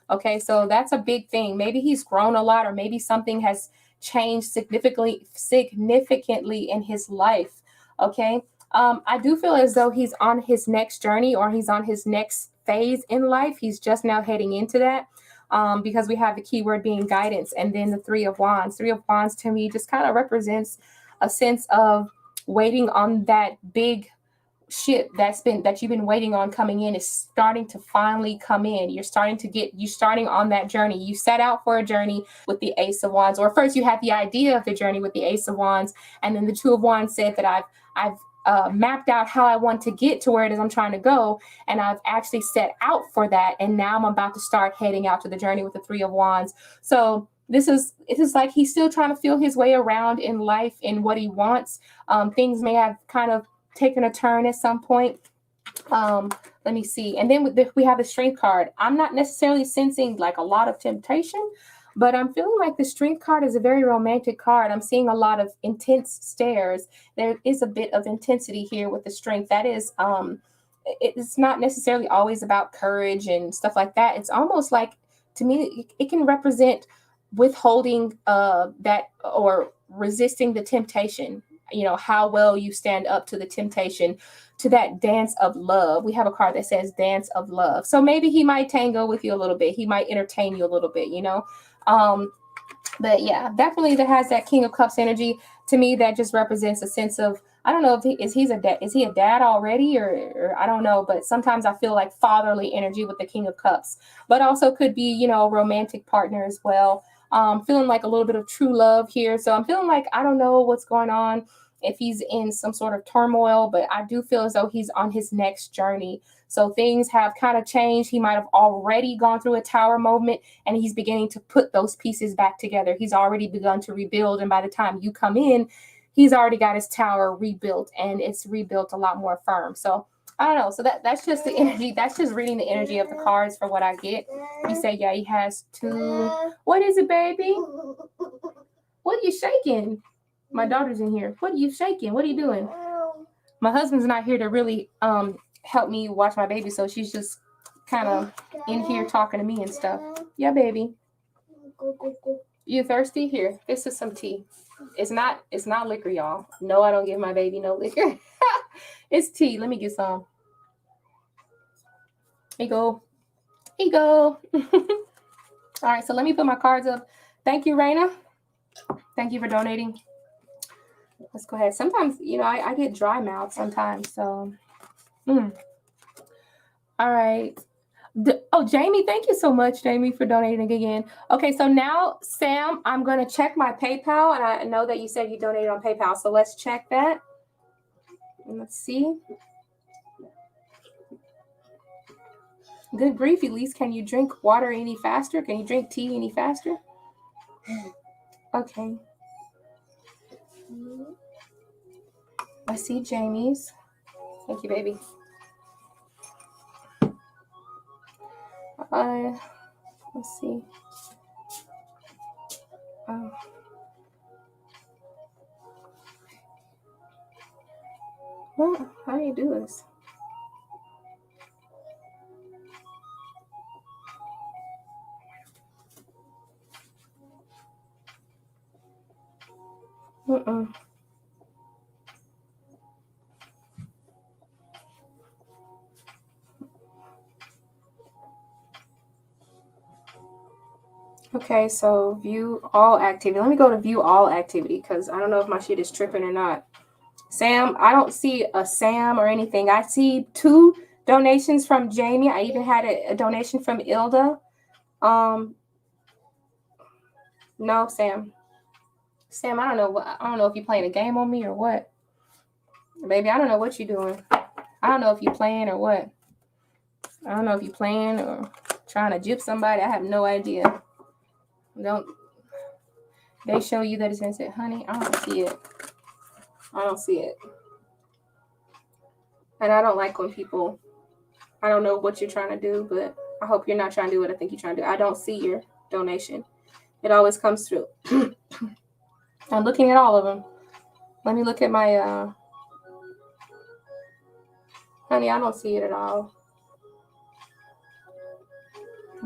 Okay, so that's a big thing. Maybe he's grown a lot, or maybe something has changed significantly in his life. Okay. I do feel as though he's on his next journey, or he's on his next phase in life. He's just now heading into that. Because we have the keyword being guidance, and then the Three of Wands. Three of Wands to me just kind of represents a sense of waiting on that big ship that you've been waiting on coming in is starting to finally come in. You're starting on that journey. You set out for a journey with the Ace of Wands, or first you had the idea of the journey with the Ace of Wands, and then the Two of Wands said that I've mapped out how I want to get to where it is I'm trying to go, and I've actually set out for that, and now I'm about to start heading out to the journey with the Three of Wands. So it is like he's still trying to feel his way around in life and what he wants. Things may have kind of taken a turn at some point. Let me see. And then we have the Strength card. I'm not necessarily sensing like a lot of temptation, but I'm feeling like the Strength card is a very romantic card. I'm seeing a lot of intense stares. There is a bit of intensity here with the Strength. That is, it's not necessarily always about courage and stuff like that. It's almost like, to me, it can represent withholding that, or resisting the temptation. you know, how well you stand up to the temptation, to that dance of love. We have a card that says dance of love. So maybe he might tango with you a little bit. He might entertain you a little bit, you know. But yeah, definitely that has that King of Cups energy. To me, that just represents a sense of, I don't know if is he a dad already, or I don't know, but sometimes I feel like fatherly energy with the King of Cups, but also could be, you know, a romantic partner as well. Feeling like a little bit of true love here. So I'm feeling like, I don't know what's going on, if he's in some sort of turmoil, but I do feel as though he's on his next journey. So things have kind of changed. He might have already gone through a tower moment, and he's beginning to put those pieces back together. He's already begun to rebuild. And by the time you come in, he's already got his tower rebuilt, and it's rebuilt a lot more firm. So I don't know. So that's just the energy. That's just reading the energy of the cards for what I get. You say, yeah, he has two. What is it, baby? What are you shaking? My daughter's in here. What are you shaking? What are you doing? My husband's not here to really help me watch my baby, so she's just kind of in here talking to me and stuff. Yeah, baby. You thirsty? Here, this is some tea. It's not liquor, y'all. No, I don't give my baby no liquor. It's tea. Let me get some. Here you go. Here you go. All right, so let me put my cards up. Thank you, Raina. Thank you for donating. Let's go ahead. Sometimes, you know, I get dry mouth sometimes, so. All right. Oh, Jamie, thank you so much, Jamie, for donating again. Okay, so now, Sam, I'm going to check my PayPal, and I know that you said you donated on PayPal, so let's check that. Let's see. Good grief, Elise. Can you drink water any faster? Can you drink tea any faster? Okay. I see Jamie's. Thank you, baby. Let's see. Well, how do you do this? Okay, so view all activity. Let me go to view all activity, because I don't know if my shit is tripping or not. Sam, I don't see a Sam or anything. I see 2 donations from Jamie. I even had a donation from Ilda. No, Sam. Sam, I don't know if you're playing a game on me or what. Baby, I don't know what you're doing. I don't know if you're playing or what. I don't know if you're playing or trying to gyp somebody. I have no idea. They show you that it's innocent, honey? I don't see it. I don't see it. And I don't like when people, I don't know what you're trying to do, but I hope you're not trying to do what I think you're trying to do. I don't see your donation. It always comes through. I'm looking at all of them. Let me look at my, honey, I don't see it at all.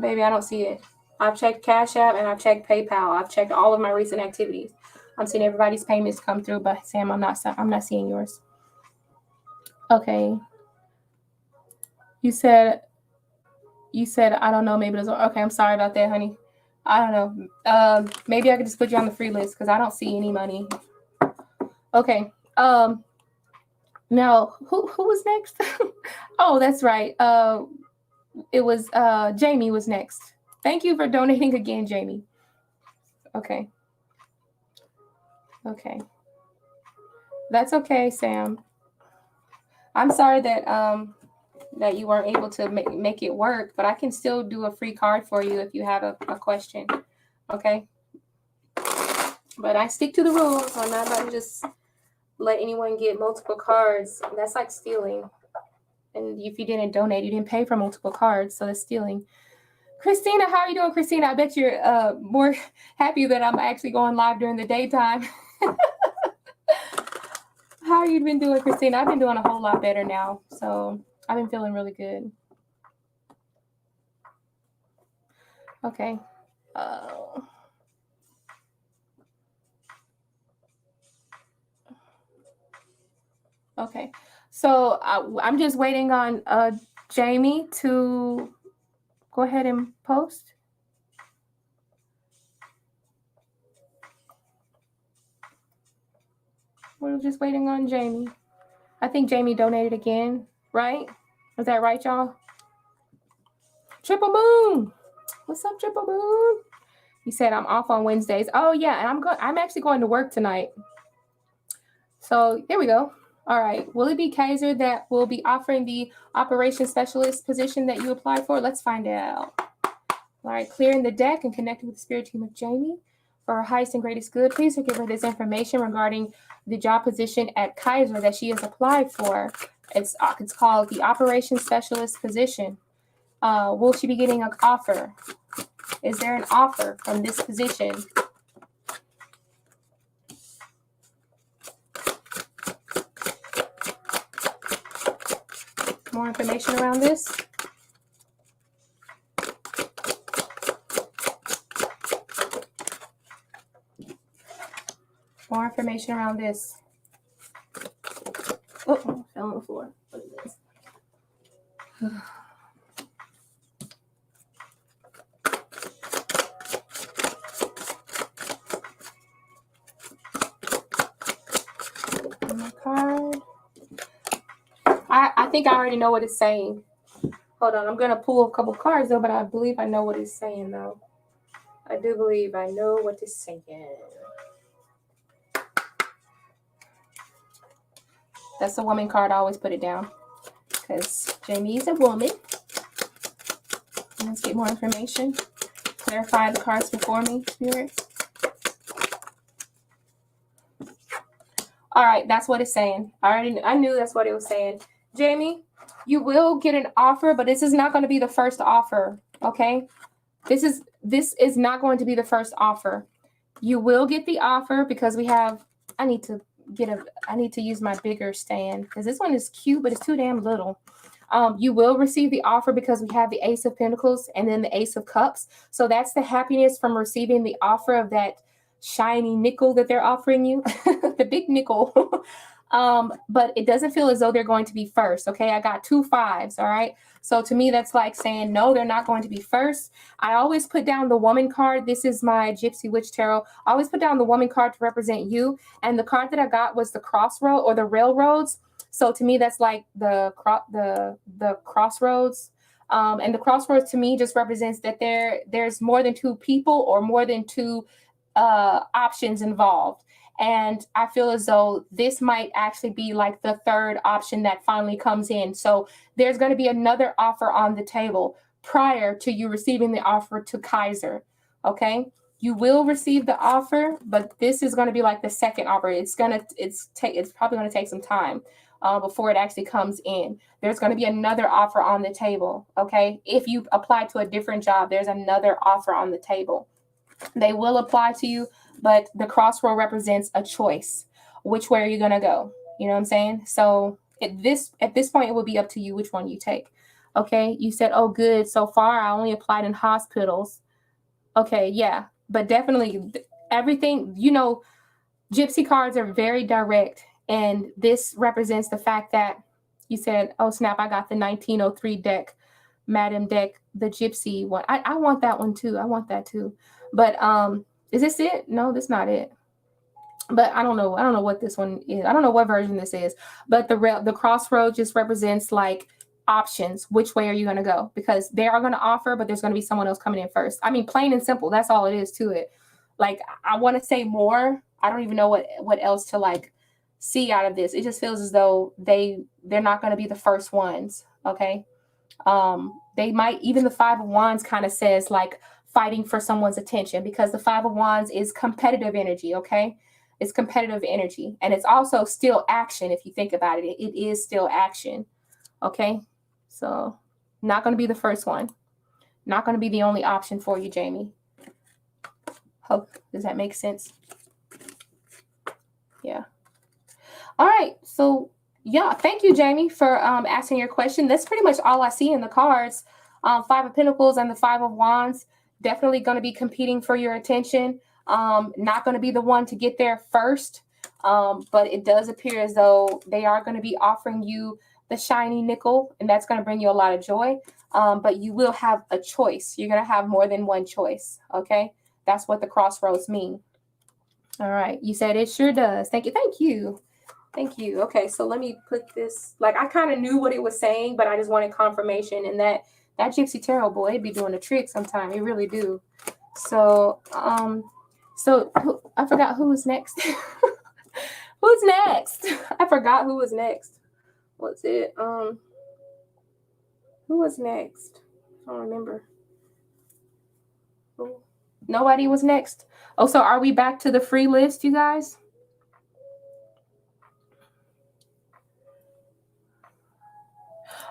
Baby, I don't see it. I've checked Cash App and I've checked PayPal. I've checked all of my recent activities. I'm seeing everybody's payments come through, but Sam, I'm not seeing yours. Okay. You said I don't know, maybe there's okay, I'm sorry about that, honey. I don't know. Maybe I could just put you on the free list because I don't see any money. Okay. Now who was next? Oh, that's right. It was Jamie was next. Thank you for donating again, Jamie. Okay. Okay. That's okay, Sam. I'm sorry that you weren't able to make it work, but I can still do a free card for you if you have a question. Okay. But I stick to the rules. I'm not about to just let anyone get multiple cards. That's like stealing. And if you didn't donate, you didn't pay for multiple cards, so that's stealing. Christina, how are you doing, Christina? I bet you're more happy that I'm actually going live during the daytime. How you been doing, Christina? I've been doing a whole lot better now, so I've been feeling really good. Okay. Okay. So I'm just waiting on Jamie to go ahead and post. We're just waiting on Jamie. I think Jamie donated again, right? Is that right, y'all? Triple Moon. What's up, Triple Moon? He said I'm off on Wednesdays. Oh yeah, and I'm actually going to work tonight. So there we go. All right. Will it be Kaiser that will be offering the operations specialist position that you applied for? Let's find out. All right. Clearing the deck and connecting with the spirit team of Jamie for her highest and greatest good. Please give her this information regarding the job position at Kaiser that she has applied for. It's called the operations specialist position. Will she be getting an offer? Is there an offer from this position? More information around this? More information around this. Oh, fell on the floor. What is this? My card. I think I already know what it's saying. Hold on, I'm gonna pull a couple cards though, but I believe I know what it's saying though. I do believe I know what it's saying. That's the woman card. I always put it down because Jamie is a woman. Let's get more information. Clarify the cards before me, Spirit. All right, that's what it's saying. I knew that's what it was saying. Jamie, you will get an offer, but this is not going to be the first offer, okay? This is not going to be the first offer. You will get the offer because we have, I need to use my bigger stand because this one is cute, but it's too damn little. You will receive the offer because we have the Ace of Pentacles and then the Ace of Cups. So that's the happiness from receiving the offer of that shiny nickel that they're offering you, the big nickel. But it doesn't feel as though they're going to be first. Okay, I got 2 5s. All right. So to me, that's like saying, no, they're not going to be first. I always put down the woman card. This is my Gypsy Witch Tarot. I always put down the woman card to represent you. And the card that I got was the crossroad or the railroads. So to me, that's like the crossroads. And the crossroads to me just represents that there's more than 2 people or more than 2 options involved. And I feel as though this might actually be like the 3rd option that finally comes in. So there's going to be another offer on the table prior to you receiving the offer to Kaiser. Okay. You will receive the offer, but this is going to be like the 2nd offer. It's probably going to take some time before it actually comes in. There's going to be another offer on the table. Okay. If you apply to a different job, there's another offer on the table. They will apply to you, but the crossroad represents a choice. Which way are you going to go? You know what I'm saying? So at this point, it will be up to you which one you take. Okay. You said, oh, good. So far, I only applied in hospitals. Okay. Yeah. But definitely everything, Gypsy cards are very direct. And this represents the fact that you said, oh, snap, I got the 1903 deck, Madam deck, the Gypsy one. I want that one too. I want that too. But is this it? No, that's not it. But I don't know what this one is. I don't know what version this is. But the crossroad just represents like options. Which way are you going to go? Because they are going to offer, but there's going to be someone else coming in first. I mean, plain and simple. That's all it is to it. Like, I want to say more. I don't even know what else to like see out of this. It just feels as though they're not going to be the first ones. Okay. They might, even the 5 of Wands kind of says like fighting for someone's attention, because the 5 of Wands is competitive energy. Okay. It's competitive energy. And it's also still action. If you think about it, it is still action. Okay. So not going to be the first one. Not going to be the only option for you, Jamie. Hope, does that make sense? Yeah. All right. So yeah, thank you, Jamie, for asking your question. That's pretty much all I see in the cards. 5 of Pentacles and the 5 of Wands, definitely going to be competing for your attention. Not going to be the one to get there first. But it does appear as though they are going to be offering you the shiny nickel, and that's going to bring you a lot of joy. But you will have a choice. You're going to have more than one choice. Okay. That's what the crossroads mean. All right. You said it sure does. Thank you. Thank you. Thank you. Okay. So let me put this, like, I kind of knew what it was saying, but I just wanted confirmation. And that Gypsy Tarot, boy, it'd be doing a trick sometime. It really do. So, I forgot who was next. Who's next? I forgot who was next. What's it? Who was next? I don't remember. Nobody was next. Oh, so are we back to the free list, you guys?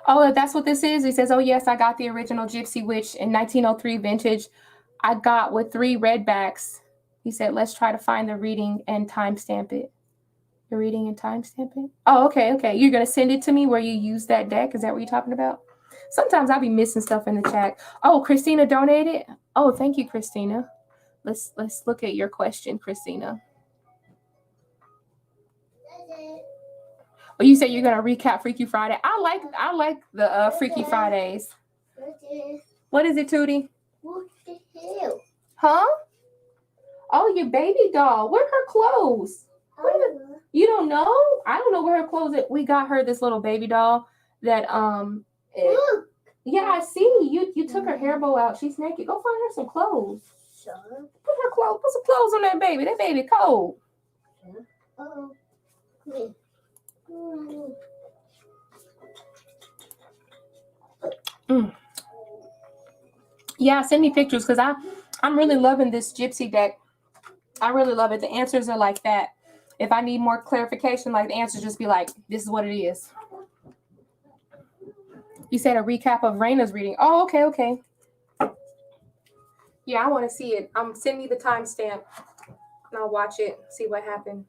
Oh, that's what this is. It says, oh, yes, I got the original Gypsy Witch in 1903 vintage. I got with 3 red backs. He said, let's try to find the reading and timestamp it. The reading and timestamp it? Oh, okay, okay. You're going to send it to me where you use that deck? Is that what you're talking about? Sometimes I'll be missing stuff in the chat. Oh, Christina donated? Oh, thank you, Christina. Let's look at your question, Christina. Oh, you say you're gonna recap Freaky Friday. I like the Freaky Fridays. What is it, Tootie? What the hell? Huh? Oh, your baby doll. Where are her clothes? You don't know? I don't know where her clothes are. We got her this little baby doll that yeah, I see. You took her hair bow out. She's naked. Go find her some clothes. Sure. Put some clothes on that baby. That baby cold. Uh-oh. Yeah, send me pictures because I'm really loving this Gypsy deck. I really love it. The answers are like that. If I need more clarification, like the answers just be like, this is what it is. You said a recap of Raina's reading. Oh, okay, okay. Yeah, I want to see it. Send me the timestamp and I'll watch it, see what happened.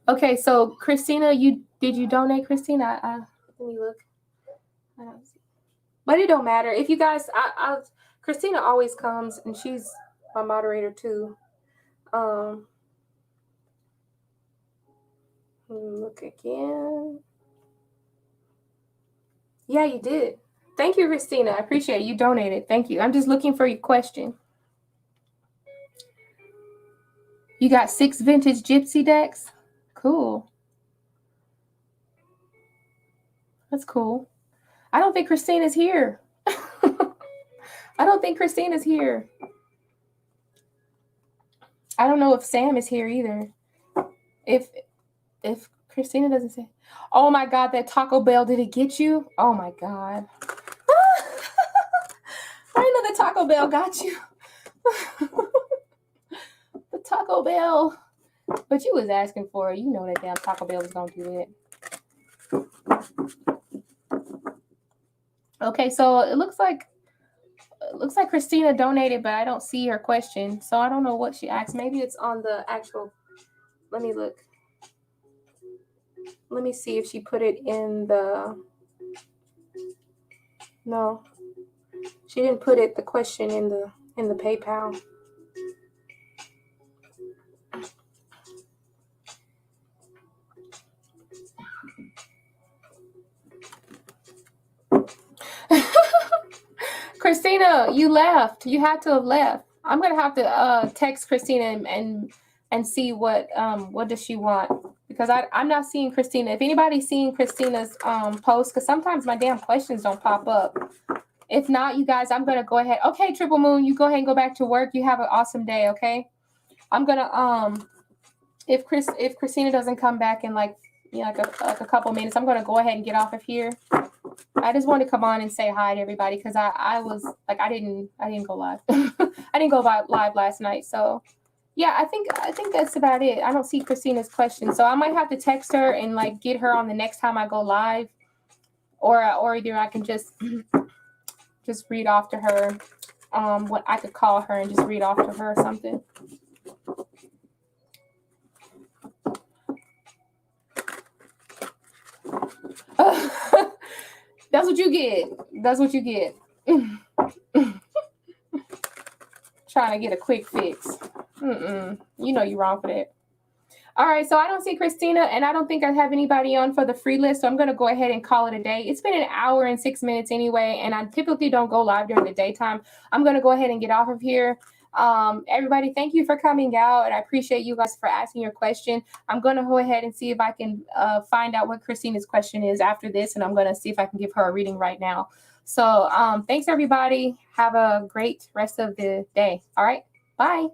Okay, so Christina, did you donate, Christina? Let me look. I don't see. But it don't matter. If you guys, Christina always comes and she's my moderator too. Look again. Yeah, you did. Thank you, Christina. I appreciate it. You donated. Thank you. I'm just looking for your question. You got 6 vintage Gypsy decks? Cool. That's cool. I don't think Christina's here. I don't think Christina's here. I don't know if Sam is here either. If Christina doesn't say, oh my God, that Taco Bell, did it get you? Oh my God. I know the Taco Bell got you. The Taco Bell. But you was asking for it. You know that damn Taco Bell was going to do it. Okay, so it looks like Christina donated, but I don't see her question. So I don't know what she asked. Maybe it's on the actual. Let me look. Let me see if she put it in the. No. She didn't put the question in the PayPal. Christina, you left. You had to have left. I'm gonna have to text Christina and see what does she want, because I'm not seeing Christina. If anybody's seeing Christina's post, because sometimes my damn questions don't pop up. If not, you guys, I'm gonna go ahead. Okay, Triple Moon, you go ahead and go back to work. You have an awesome day. Okay, I'm gonna if Christina doesn't come back in like a couple minutes, I'm gonna go ahead and get off of here. I just wanted to come on and say hi to everybody because I was like I didn't go live. I didn't go live last night. So yeah, I think that's about it. I don't see Christina's question, so I might have to text her and like get her on the next time I go live, or either I can just read off to her. What I could call her and just read off to her or something. That's what you get. That's what you get. Trying to get a quick fix. You know you're wrong for that. All right, so I don't see Christina, and I don't think I have anybody on for the free list, so I'm going to go ahead and call it a day. It's been an hour and 6 minutes anyway, and I typically don't go live during the daytime. I'm going to go ahead and get off of here. Everybody, thank you for coming out, and I appreciate you guys for asking your question. I'm going to go ahead and see if I can find out what Christina's question is after this, and I'm going to see if I can give her a reading right now. So thanks, everybody. Have a great rest of the day. All right, bye.